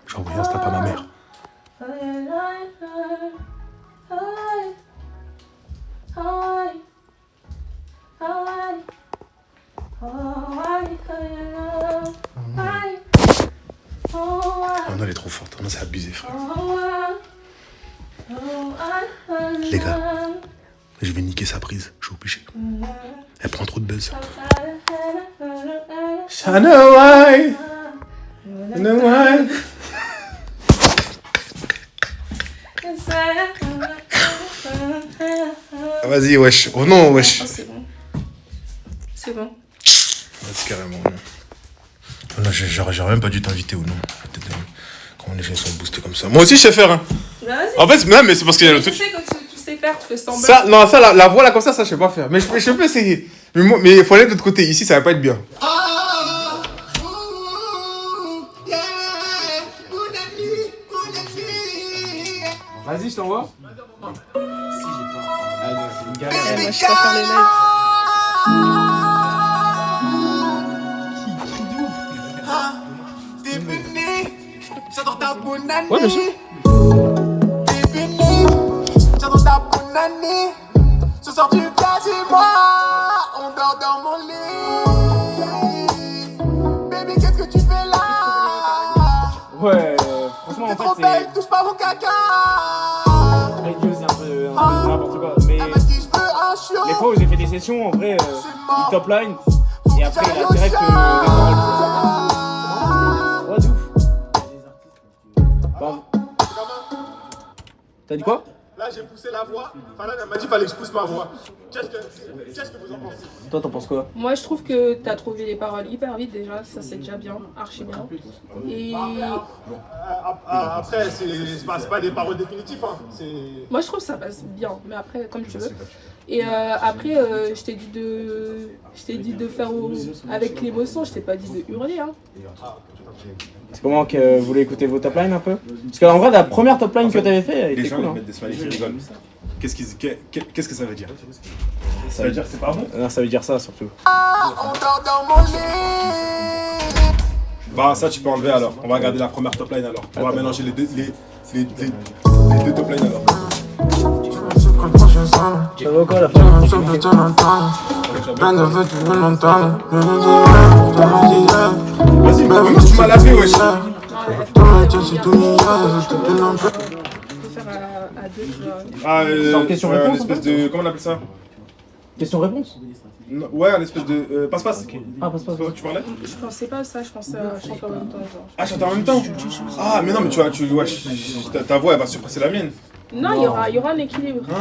j'ai envoyé un snap à ma mère. Oh non, elle est trop forte. Oh non, c'est abusé, frère. Les gars, je vais niquer sa prise. Je suis obligé. Elle prend trop de buzz. Shana why? No why? Vas-y, wesh. Oh non, wesh. Oh, c'est bon. C'est bon. Vas-y, carrément. Oh non, j'aurais même pas dû t'inviter ou non. Comment les gens sont boostés comme ça. Moi aussi, je sais faire. Hein. Vas-y. En fait, non, mais c'est parce qu'il y a le Tu truc. sais, quand tu sais faire, tu fais semblant. Ça, non, ça, la voix là comme ça, je sais pas faire. Mais je peux essayer. Mais il faut aller de l'autre côté. Ici, ça va pas être bien. Vas-y, je t'envoie. Si, j'ai pas. Ah non, c'est une galère. Moi, je préfère les lives. Ouais, bien sûr. Ce soir tu viens chez moi, on dort dans mon lit. Baby, qu'est-ce que tu fais là? Ouais, franchement, T'es en trop fait, belle, touche pas mon caca. Radio, c'est un peu n'importe quoi. Mais Elle m'a dit je veux un chiot. les fois où j'ai fait des sessions, en vrai, il top line. Et après, il a direct des paroles. Ouais, de ouf. Bah, t'as dit quoi? Là, j'ai poussé la voix. Enfin, là, elle m'a dit qu'il fallait que je pousse ma voix. Qu'est-ce que vous en pensez? Toi, t'en penses quoi? Moi, je trouve que t'as trouvé les paroles hyper vite déjà. Ça, c'est déjà bien. Archi bien. Et Après, c'est pas des paroles définitives. Hein. moi, je trouve que ça passe bien. Mais après, comme tu veux. Et après, je t'ai dit de faire avec l'émotion. Je t'ai pas dit de hurler. Hein. C'est comment que vous voulez écouter vos top lines un peu? Parce qu'en vrai, la première top line que t'avais fait, elle Les était gens cool. ils Hein. mettent des smileys qui rigolent. Qu'est-ce que ça veut dire? Ça veut dire que c'est pas bon? Non, ça veut dire ça surtout. On dort dans mon lit. Bah ça tu peux enlever alors. On va regarder la première top line alors. On va mélanger les deux top lines alors. Ça va quoi la fin? Vas-y, mais tu m'as lavé wesh. On peut faire à deux, tu vois. Ah, Genre question-réponse, une espèce de... Comment on appelle ça? Question-réponse? Non, ouais, une espèce de... Passe-passe. Ah, passe. Tu parlais? Je pensais pas à ça, je pensais à chanter en même temps. Genre. Ah, chanter en même temps? Ah, mais non, mais ouais, ta voix elle va surpasser la mienne. Non, il y aura un équilibre. Ah,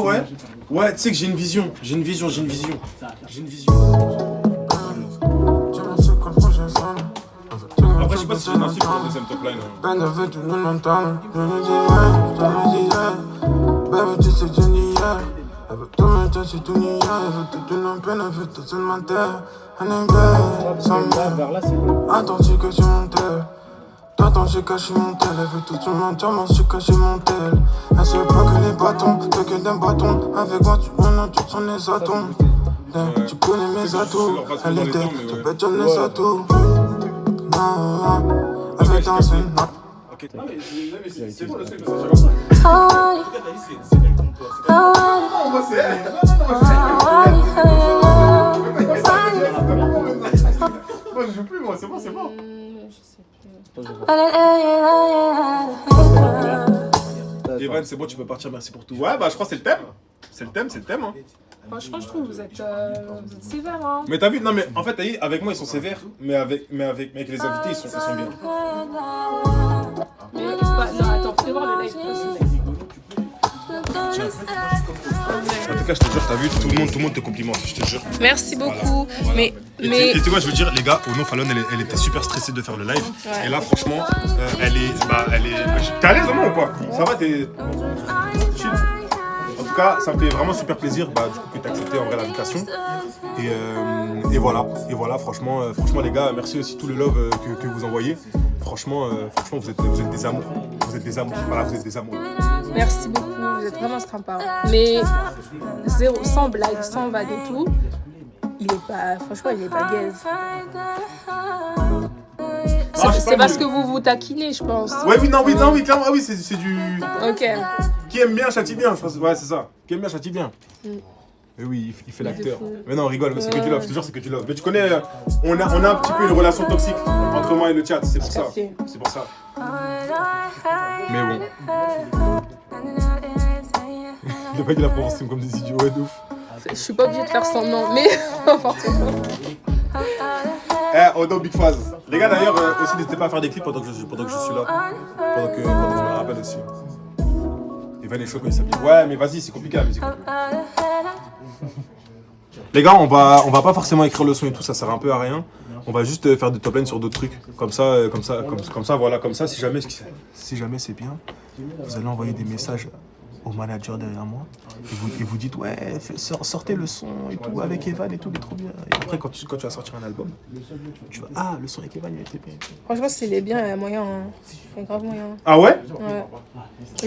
ouais. Ouais, tu sais que j'ai une vision. Après, je sais pas si j'ai une insulte pour le deuxième top line. Vers là, c'est cool. Attends, tu caches mon tel. T'attends, j'ai caché mon tel. Elle veut tout sur mon diamant, j'ai caché mon tel. Elle sait pas que les bâtons, t'as que d'un bâton. Avec moi, tu en as tout sur les atomes. Tu connais mes atouts. leur façon Elle dans les était, temps, mais tu ouais. peux te donner ça tout. Non, elle veut danser. Ok. C'est bon, le seul, parce que c'est moi, je joue plus, moi, c'est bon, c'est bon. Evan, c'est bon, tu peux partir, merci pour tout. Ouais, bah, je crois que c'est le thème. C'est le thème, hein. Franchement, je trouve que vous êtes sévère. Hein. Mais t'as vu, non, mais en fait, t'as dit, avec moi, ils sont sévères, mais avec les invités, ils sont bien. Mais, non, attends, fais voir le live. En tout cas, je te jure, t'as vu, tout le monde te complimente, je te jure. Merci beaucoup. Voilà. Mais Et tu sais quoi, je veux dire, les gars, Ono Fallon, elle était super stressée de faire le live. Ouais. Et là, franchement, elle est. T'es à l'aise, vraiment ou quoi? Ça va, t'es. Chill. En tout cas, ça me fait vraiment super plaisir du coup, que t'aies accepté en vrai l'invitation. Et voilà, franchement, les gars, merci aussi tout le love que vous envoyez. Franchement, vous êtes des amours. Vous êtes des amours. Voilà, vous êtes des amours. merci beaucoup, vous êtes vraiment sympa. Mais sans blague, sans vanne et tout, franchement, il est pas gaze. C'est parce que vous vous taquinez, je pense. Ouais, oui, clairement, ah oui, c'est du. Ok. Qui aime bien châtie bien, je pense. Ouais, c'est ça. Qui aime bien châtie bien. Et oui, il fait l'acteur. Mais non, on rigole, mais c'est que du love, je te jure, c'est que du love. Mais tu connais, on a un petit peu une relation toxique entre moi et le chat, c'est pour ça. C'est pour ça. Mais bon. Le mec, il a prononcé comme des idiots, ouais, de ouf. Je suis pas obligée de faire semblant, mais n'importe quoi. Odo Big Faz. Les gars, d'ailleurs, aussi, n'hésitez pas à faire des clips pendant que je suis là. Pendant que je me rappelle aussi. Evan est chaud quand il s'habille. Ouais, mais vas-y, c'est compliqué la musique. Les gars, on va pas forcément écrire le son et tout, ça sert un peu à rien. On va juste faire des top lines sur d'autres trucs. Comme ça, voilà, comme ça, si jamais c'est bien, vous allez envoyer des messages au manager derrière moi et vous dites ouais, sortez le son et tout avec Evan et tout, il est trop bien. Et après, quand tu vas sortir un album, tu vas le son avec Evan, il était bien. Franchement, s'il est bien, il y a moyen. Hein. Il y a grave moyen. Ah ouais? Ouais.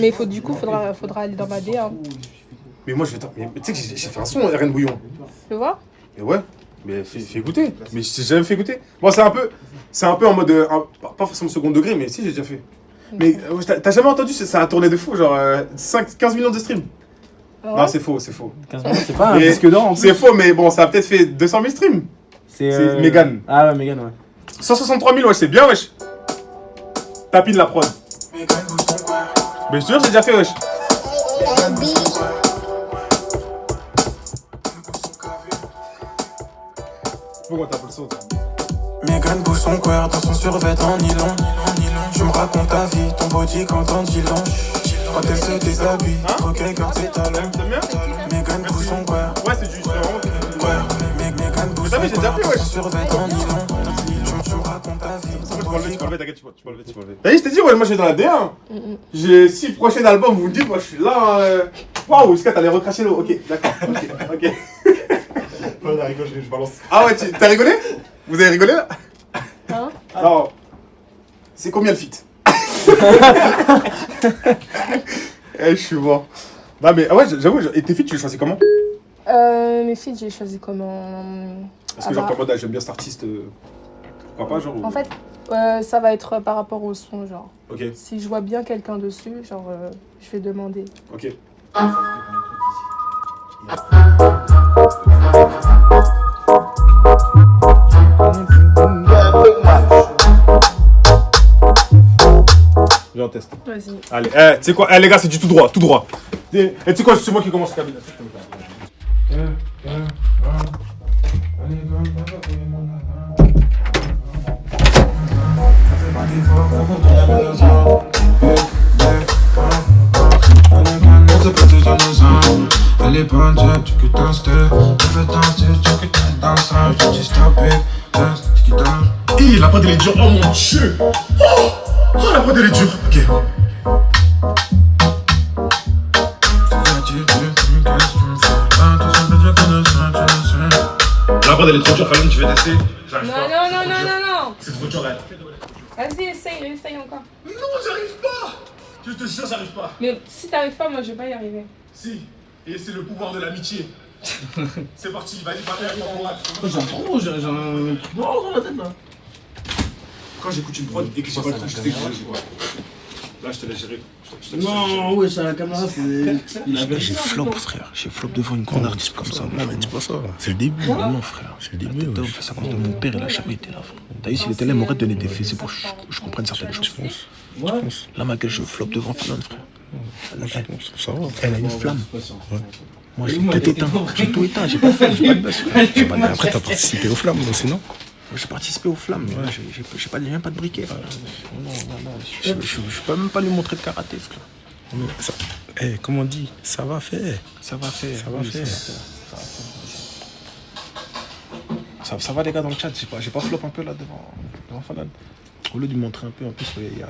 Mais faudra aller dans ma DA. Mais moi, je vais mais tu sais que j'ai fait un son, Reine Bouillon. Tu vois? Mais ouais, mais fais écouter. Mais je t'ai jamais fait écouter. Bon, c'est un peu en mode, pas forcément second degré, mais si, j'ai déjà fait. Mais t'as jamais entendu, ça a tourné de fou, genre 15 millions de streams. Ouais. Non, c'est faux. 15 minutes, c'est pas un disque d'or en plus. C'est faux, mais bon, ça a peut-être fait 200 000 streams. C'est Mégane. Ah ouais, Mégane, ouais. 163 000, wesh, c'est bien, wesh. Tapine la prod. Mais je te jure, j'ai déjà fait, wesh. Pourquoi t'as pas le son? Mégane bouge son cuir dans son survêt en nylon. Tu me racontes ta vie, ton body quand on dit long. Quand elle se déshabille, trop qu'elle garde ses talons. Mégane bouge son cuir. Ouais, c'est du Mégane bouge son cuir dans son survêt en nylon. Tu me racontes ta vie, ton body quand... T'inquiète, tu peux enlever. T'as vu, je t'ai dit, ouais, moi je suis dans la D1. J'ai 6 prochains albums, vous me dites, moi je suis là. Waouh, jusqu'à t'allais recracher l'eau. Ok, d'accord, ok. Ouais, la rigole, je balance. Ah ouais, t'as rigolé? Vous avez rigolé là? Hein? Alors, c'est combien le feat? Je suis mort. Non mais ouais, j'avoue, et tes feats, tu les choisis comment? Mes feats, j'ai choisi comment. Parce que genre, comme mode, j'aime bien cet artiste, pourquoi pas, genre? En fait, ça va être par rapport au son, genre. Ok. Si je vois bien quelqu'un dessus, genre, je vais demander. Ok. Viens, on teste. Vas-y. Allez, tu sais quoi, les gars, c'est du tout droit. Et tu sais quoi, c'est moi qui commence la cabine. Elle est bandée, tu que danses, tu veux danser, tu que danses, je te dis stop it, Hi, la prod elle est dure, oh mon dieu. Oh, la prod elle est dure. Ok. La prod elle est trop dure, Fallon, tu veux tester? Non. C'est trop dur, elle. Vas-y, essaye encore. Non, j'arrive pas. Je te jure, j'arrive pas. Mais si t'arrives pas, moi je vais pas y arriver. Si, et c'est le pouvoir de l'amitié. C'est parti, vas-y, parle. J'ai un truc noir dans la tête là. Quand j'écoute une prod et que j'ai pas le truc, je sais que là, je te laisse gérer. Non, ouais, c'est la caméra, c'est. J'ai flop, frère. J'ai flop devant une grande artiste comme ça. Non, mais dis pas ça. C'est le début. Non, frère. C'est le début. On fait ça comme de mon père, il a jamais été là, frère. T'as vu, s'il était là, il m'aurait donné des faits. C'est pour que je comprenne certaines choses. Là, ma gueule, je flop devant Fallon, frère. Ça va. Elle a une flamme. Moi, j'ai tout éteint. J'ai pas fait. J'ai pas de buzz. Après, t'as participé aux flammes, sinon. J'ai participé aux flammes, mais j'ai même pas de briquet. Non, je peux même pas lui montrer de karaté, frère. Comme on dit, ça va faire. Ça va les gars dans le chat, j'ai pas flop un peu là devant Fallon. Au lieu de lui montrer un peu, en plus, il y a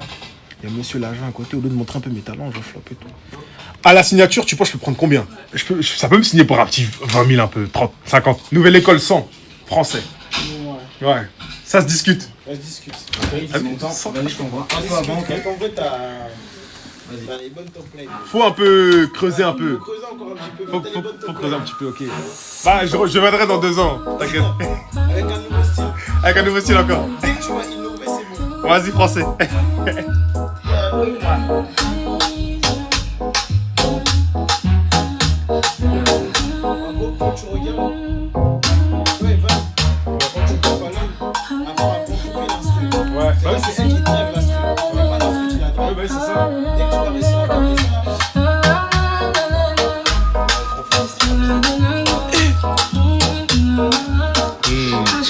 monsieur l'agent à côté, au lieu de montrer un peu mes talents, je flop et tout. À la signature, tu penses que je peux prendre combien? Ça peut me signer pour un petit 20 000 un peu, 30, 50. Nouvelle école 100, français. Ouais, ça se discute. Ça se discute. Vas-y, je t'envoie. Un peu avant, ok. En fait, t'as les bonnes top lines. Faut un peu creuser un peu. Faut creuser encore un petit peu. Faut creuser un petit peu, ok. Bah, je viendrai dans 2 ans, t'inquiète. Avec un nouveau style. Avec un nouveau style encore. Dès que tu vas innover, c'est bon. Vas-y, français. Quand tu regardes, ouais, va. Quand tu vois Fallon, avoir un bon coupé d'instru. Ouais, bah c'est ça qui drive l'instru. C'est pas l'instru qui la drive. Ouais, bah c'est ça. Dès que tu vas réussir à capter ça.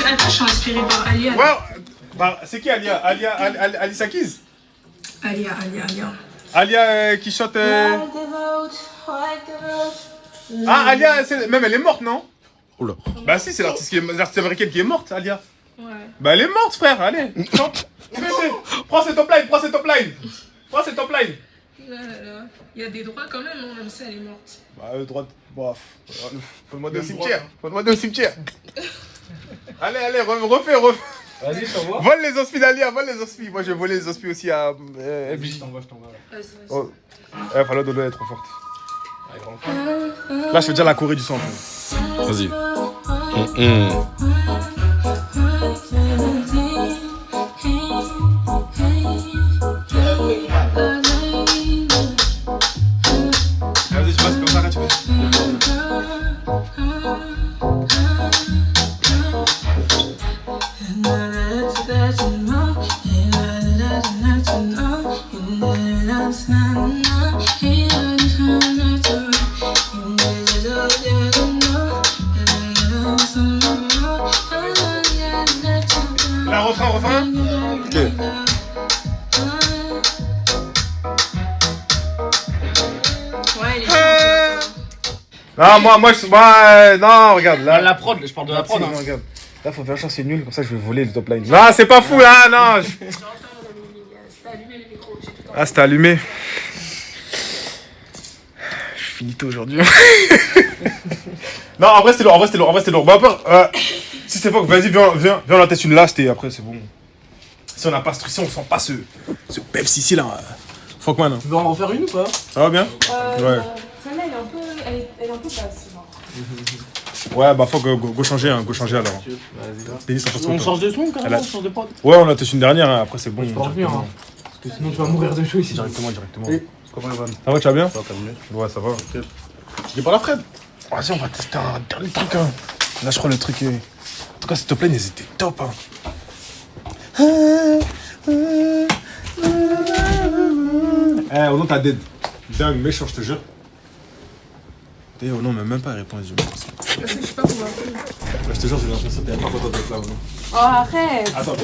Attends, je suis inspirée par Alia. Ouais, bah c'est qui Alia? Alicia Keys? Alia. Alia qui chante. Ah, Alia, même elle est morte, non? Oula. Bah si, c'est l'artiste américaine qui est morte, Alia. Ouais. Bah elle est morte, frère, allez. Chante. Prends cette top line. Là. Il y a des droits quand même, hein, même si elle est morte. Bah droite, bref. Faut demander au cimetière. Allez, refais. Vas-y, je t'envoie. Vole les hosties d'Alia, Moi, je vais voler les hosties aussi à FJ. Je t'envoie. Vas-y. Oh. Fallon Dodo, elle est trop forte. Là, je fais déjà la Corée du sang. Vas-y. Vas-y, tu passes comme ça, là, tu fais. La refrain. Ok. Ouais, elle est Non, non, regarde, là. La prod, je parle de la prod. Non, regarde. Là, faut faire genre c'est nul, comme ça je vais voler le top line. Non, c'est pas fou, là, non. C'était allumé le micro, j'ai tout Ah, c'était allumé. Je finis tôt aujourd'hui. Non, en vrai, c'était lourd. Bah, après, si c'est pas que vas-y, viens, on en teste une last et après, c'est bon. Si on n'a pas stressé, on sent pas ce Pepsi ici, là. Fuck man. Tu veux en refaire une ou pas? Ça va bien? Ouais. Celle-là, elle est un peu basse. Ouais, bah, faut go changer alors. On change de son carrément, on change de prod. Ouais, on a testé une dernière, hein. Après, c'est bon. Je peux revenir, hein. Parce que sinon tu vas mourir de chaud ici. Directement. Et- Comment Evan? Ça va, tu vas bien? Ouais, ça va. Tu pas la Fred? Vas-y, on va tester un dernier truc. Hein. Là, je crois le truc. En tout cas, ces top lines, elles étaient top. Hein. Oh non, t'as dead. Dingue, méchant, je te jure. Oh non, mais même pas répondu. Je sais pas comment. Je te jure, j'ai l'impression que t'es pas content d'être là ou non. Oh, arrête. Attends,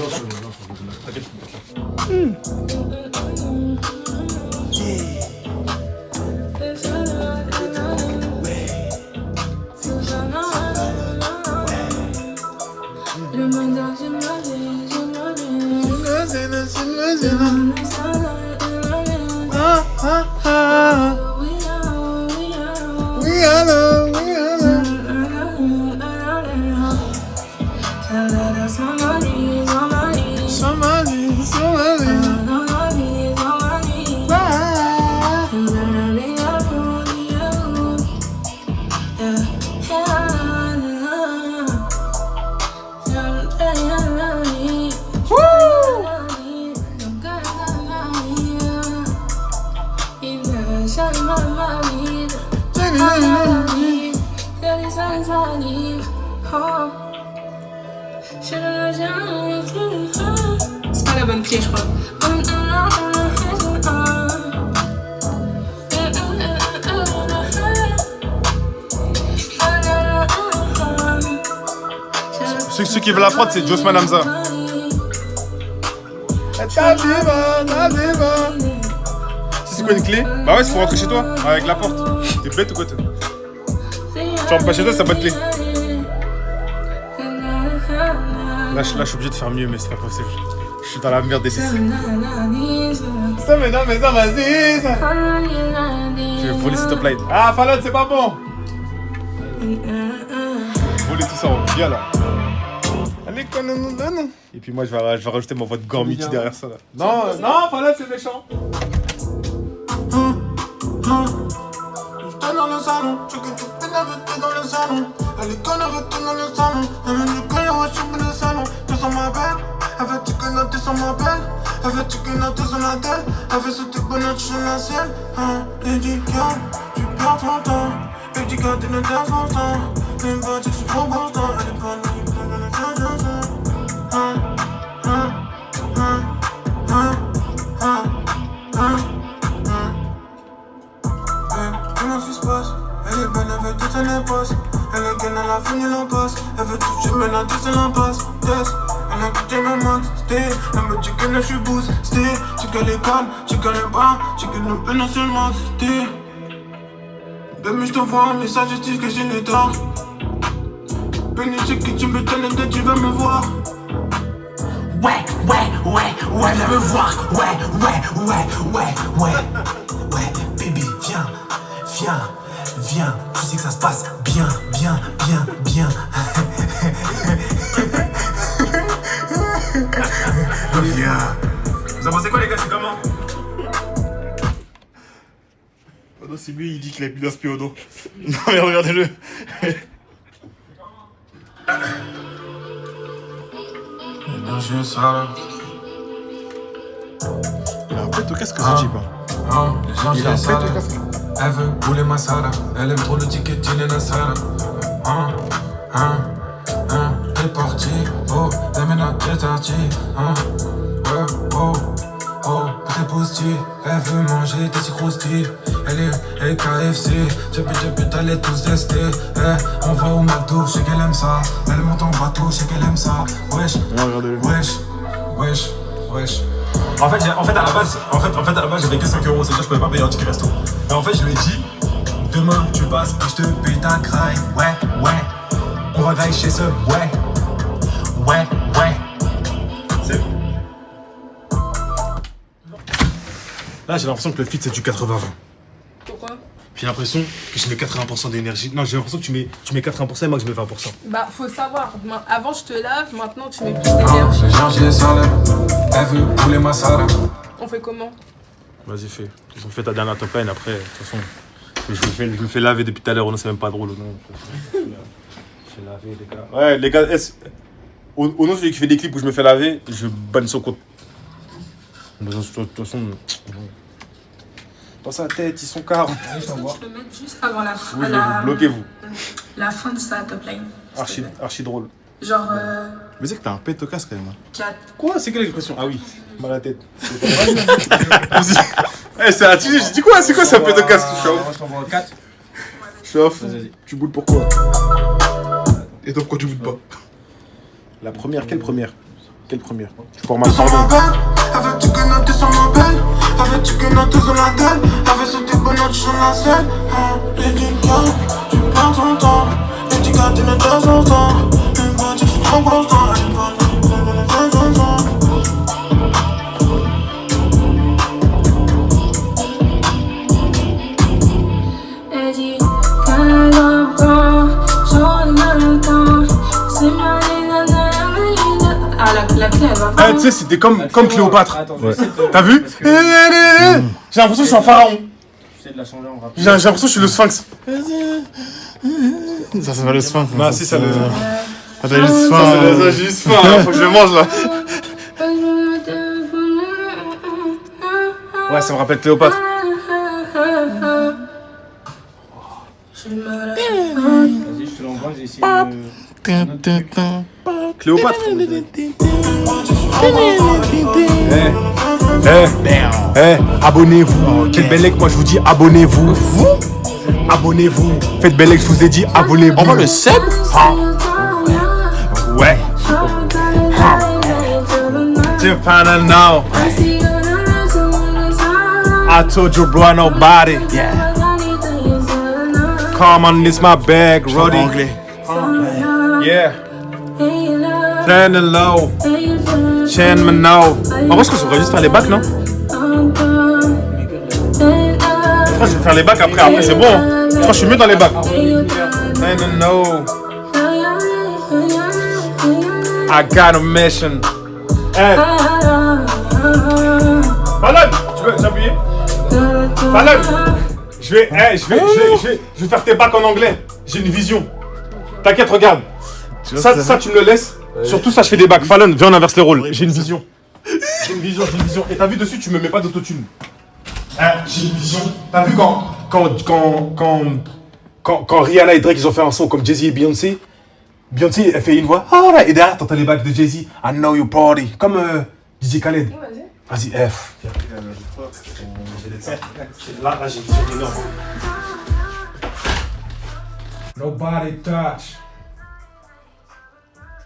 C'est pas la bonne clé, je crois. Ceux qui veulent la prod, c'est Josman Hamza. C'est quoi une clé? Bah ouais, c'est pour rentrer chez toi, avec la porte. T'es bête ou quoi toi? Tu rentres pas chez toi, c'est pas de clé. Là, je suis obligé de faire mieux, mais c'est pas possible. Je suis dans la merde des dessins. Ça, mais non, mais ça, vas-y, ça. Je vais voler cette top line. Ah, Fallon, c'est pas bon. Voler tout ça, viens là. Allez, quoi, non. Et puis moi, je vais rajouter mon voix de Gormiti derrière ça là. Non, Fallon, c'est méchant. J'étais dans le salon, tu que tu peux n'inviter dans le salon. Elle est conne avec toi dans le salon. Elle me dit que yo, je suis dans le salon. Tu sens ma belle, elle veut tu que noter sur ma belle. Elle veut tu que noter sur la tête. Elle veut sauter bonne note sur la selle. Elle dit que tu perds ton temps. Elle dit que tu ne t'es sans temps. Même pas tu suis trop constant. Elle est pas là, elle est pas là, comment ça se passe? Elle est bonne, elle veut tout en impasse. Elle est gaine, elle a fini l'impasse. Elle veut tout, je mène à tout, c'est l'impasse. Yes, elle a écouté ma max, stay. Elle me dit que je suis boost, stay. Tu que les calmes, tu que les bras, tu que le peine sur le max, stay. Baby, je t'envoie un message, je dis que j'ai les temps. Penny, tu que tu me donnes et tu vas me voir. Ouais, viens me voir. Ouais, baby, viens, tu sais que ça se passe bien. Viens. Vous en pensez quoi les gars, c'est comment? Oh non, c'est lui, il dit qu'il a plus d'inspi au dos. Non mais regardez-le. Dans une salle. Il a un pète au casque ce type. Il a un pète au casque. Elle veut rouler ma salade. Elle aime trop le ticketing et la salade. T'es parti. Oh, t'es maintenant t'es parti. T'es posté. Elle veut manger des croustilles. Elle est KFC. J'ai t'allais tous tester. On va au McDo, je sais qu'elle aime ça. Elle monte en bateau, je sais qu'elle aime ça. Wesh. En fait, à la base, j'avais que 5 €, c'est-à-dire que je pouvais pas payer un ticket resto. Mais en fait, je lui ai dit, demain tu passes et je te paye ta craille. Ouais, on va grailler chez ce. Ouais. C'est... Là, j'ai l'impression que le feat c'est du 80-20. Pourquoi? J'ai l'impression que je mets 80% d'énergie. Non, j'ai l'impression que tu mets 80% et moi que je mets 20%. Bah, faut savoir. Avant, je te lave, maintenant, tu mets plus d'énergie. Les gens, j'ai salé. Elle veut rouler ma salade. On fait comment? Vas-y, fais. Ils ont fait ta dernière top line après. De toute façon, je me fais laver depuis tout à l'heure. Non, c'est même pas drôle. Non. Je fais laver, les gars. Ouais, les gars, au nom celui qui fait des clips où je me fais laver, je banne son compte. De toute façon. Dans sa tête, ils sont 40. Je peux mettre juste avant la fin. Oui, bloquez-vous. La fin de sa top line. Archi drôle. Genre. Mais c'est que t'as un pète au casque quand même. 4. Quoi? C'est quelle expression? Ah oui, mal à la tête. J'ai dit quoi? C'est quoi ça, pète au casque? Je t'envoie 4. Je suis off. Vas-y. Tu boules pourquoi? Et toi, pourquoi tu boules pas? La première, quelle première? Quelle première? Pour Tu sens ma belle, avec tu que notes sur ma belle. Avec tu que notes sur la tête. Avec sauté bonne note sur la selle. Et du cœur, tu perds ton temps. Et tu gardes une de son temps. Même pas tu suis trop constant. Elle est pas là, Elle dit qu'elle comprend, j'en ai le temps. C'est ma ah, la clé, elle va pas. Tu sais, c'était comme Cléopâtre. Attends, Ouais. T'as vu? J'ai l'impression que je suis un pharaon. J'essaie de la changer en rap. J'ai l'impression que je suis le sphinx. Ça va le sphinx. Non, si, ça le. Ah, t'as juste faim. J'ai juste faim, là, faut que je le mange là. Ouais, ça me rappelle Cléopâtre. Vas-y, je te l'envoie. Moi j'ai essayé de... Cléopâtre. Abonnez-vous. Quel bel moi je vous dis abonnez-vous. Abonnez-vous. Faites bel je vous ai dit abonnez-vous. On va le sub. Ouais. Tiffany now. I told you bro nobody. Yeah. Come on, this my bag, Roddy. Anglais. Yeah. Stand low. Chain me now. En vrai, je crois que je devrais juste faire les bacs, non? Je crois que je vais faire les bacs après c'est bon. Je crois que je suis mieux dans les bacs. Stand low. I got a mission. Hey. Fallon, tu veux t'appuyer? Fallon, je vais faire tes bacs en anglais. J'ai une vision. T'inquiète, regarde. Ça, tu me le laisses. Surtout ça, je fais des bacs. Fallon, viens, on inverse les rôles. J'ai une vision. J'ai une vision. Et t'as vu dessus, tu me mets pas d'autotune. J'ai une vision. T'as vu quand Rihanna et Drake ils ont fait un son comme Jay-Z et Beyoncé. Beyoncé, elle fait une voix. Et derrière, t'entends les bacs de Jay-Z. I know you party. Comme DJ Khaled. Vas-y, F. Là, j'ai une vision énorme. Nobody touch.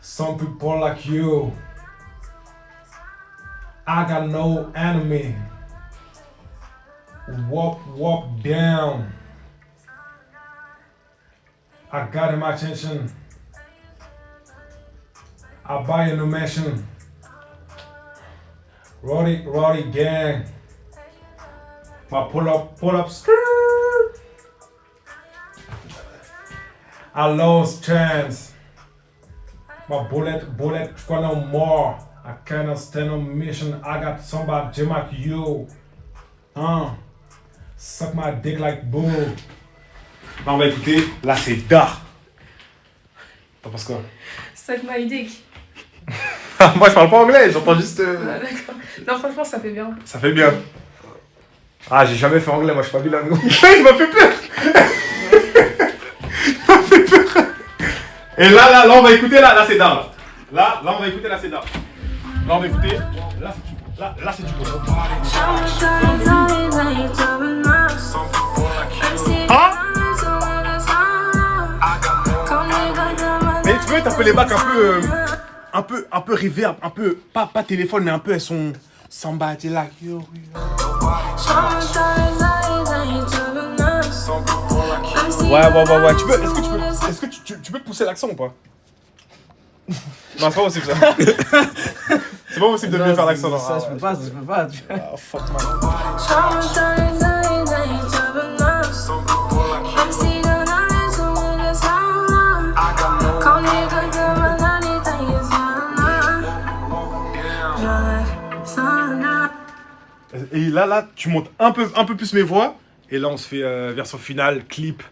Some people like you. I got no enemy. Walk down. I got him attention. I buy a new mansion. Roddy gang. My pull up skirt. I lost chance. My bullet, no more. I cannot stand on mission. I got somebody just like you. Suck my dick like boo. Là, on va écouter. Là, c'est dark. T'en penses quoi? Suck my dick. Moi, je parle pas anglais, j'entends juste. Ah, d'accord. Non, franchement, ça fait bien. Ça fait bien. Ah, j'ai jamais fait anglais, moi, je suis pas bilingue. Il m'a fait peur. Il m'a fait peur. Et là, on va écouter, là, c'est dark. Là, on va écouter, là, c'est dark. Là, on va écouter. Là, c'est du beau. Mais tu veux taper les bacs un peu reverb, un peu pas téléphone mais un peu elles sont somebody like you. Ouais. Est-ce que tu peux pousser l'accent ou pas? Non, c'est pas possible ça. C'est pas possible de bien faire l'accent. Ça, je peux pas. Oh fuck man. Et là, tu montes un peu plus mes voix. Et là, on se fait version finale, clip,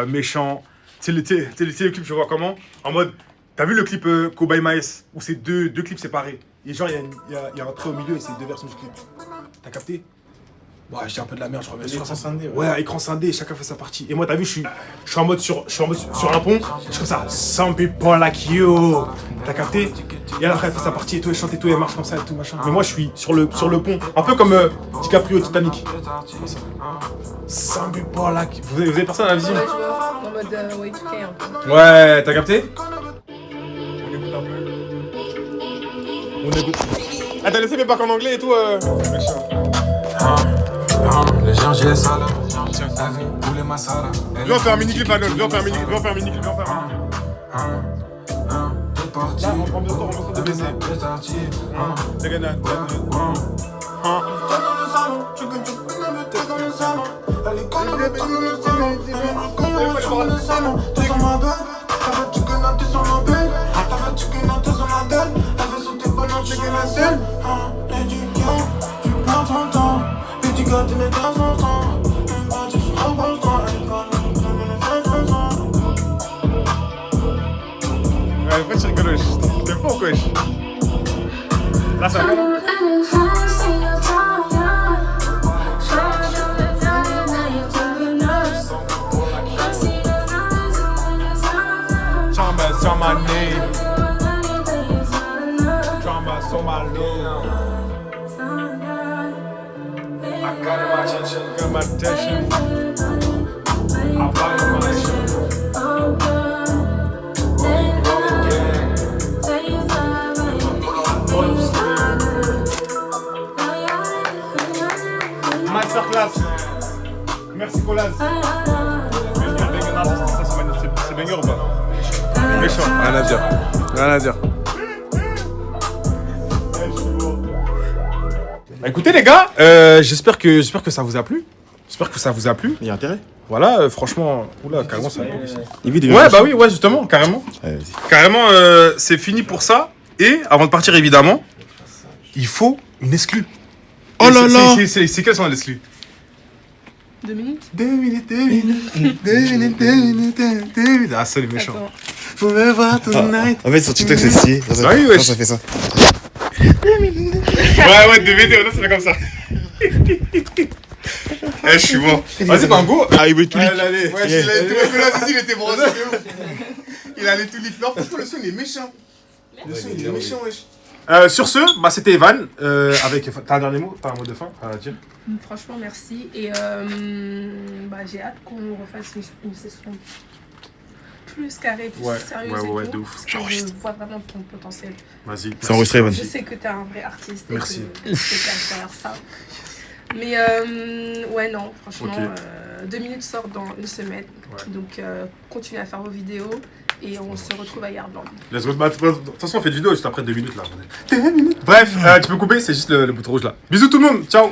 méchant. Tu sais, le clip, je vois comment? En mode, t'as vu le clip Cowboy Maes où c'est deux clips séparés. Et genre, il y a un trait au milieu et c'est deux versions du clip. T'as capté? Ouais, j'ai un peu de la merde, je remets sur écran scindé. Ouais, écran scindé, chacun fait sa partie. Et moi, t'as vu, je suis en mode sur un pont. Je suis comme ça, some people like you. T'as capté? Et elle après, elle fait sa partie et tout, elle chante et tout, elle marche comme ça et tout, machin. Mais moi, je suis sur le pont, un peu comme DiCaprio Titanic. Some people like you. Vous avez personne à la vision? Ouais, je vois, en mode Y2K un peu. Ouais, t'as capté? On écoute. Ah, t'as laissé mes bacs en anglais et tout, Les gens j'ai ça là. La vie, tous les masala. Viens faire un mini clip, Anon. Viens faire un mini clip. T'es parti. Là, on prend bien temps de baiser. T'es gagné. Ouais, en fait, tu rigoles, wesh. T'aimes pas ou quoi, wesh? Là, ça va. my name. Drama sur my low. I got my attention, got my attention. I value my attention. Masterclass. Merci Colas. C'est banger ou pas? Méchant. Rien à dire. Rien à dire. Bah, écoutez les gars, j'espère que ça vous a plu. J'espère que ça vous a plu. Il y a intérêt. Voilà, franchement, oula, carrément ça. Ouais, bah oui, ouais, justement, carrément. Allez, Carrément, c'est fini pour ça. Et avant de partir, évidemment, il faut une exclue. Oh là là. C'est quels sont les exclus? 2 minutes. 2 minutes, 2 minutes, 2 minutes, 2 minutes, 2 minutes. Ah, ça, les méchants. Attends. Faut me voir tonight. En fait, sur TikTok, c'est stylé. Ah oui, wesh. Ça fait ça. Ouais, 2 minutes, ça fait comme ça. Eh, je suis bon. Vas-y, Bango. Ah, il veut tout Ouais, lick. allez. Ouais, il était brossé de ouf. Il allait tout lick. Non, franchement, le son, il est méchant. Le son, il est méchant, wesh. Sur ce, bah, c'était Evan. Avec. T'as un dernier mot? T'as un mot de fin à dire? Franchement, merci. Et bah, j'ai hâte qu'on refasse une session plus carrée, plus sérieuse. Ouais, et tout, de ouf. parce que je vois vraiment ton potentiel. Vas-y. C'est enregistré, Evan. Je sais que t'es un vrai artiste. Merci. Et que t'es derrière ça. Mais ouais, non, franchement, Ok. 2 minutes sort dans une semaine. Ouais. Donc, continuez à faire vos vidéos et on se retrouve à Yardland. Let's go. Bah, de toute façon, on fait une vidéo juste après 2 minutes là. 2 minutes. Bref, tu peux couper, c'est juste le bouton rouge là. Bisous tout le monde. Ciao.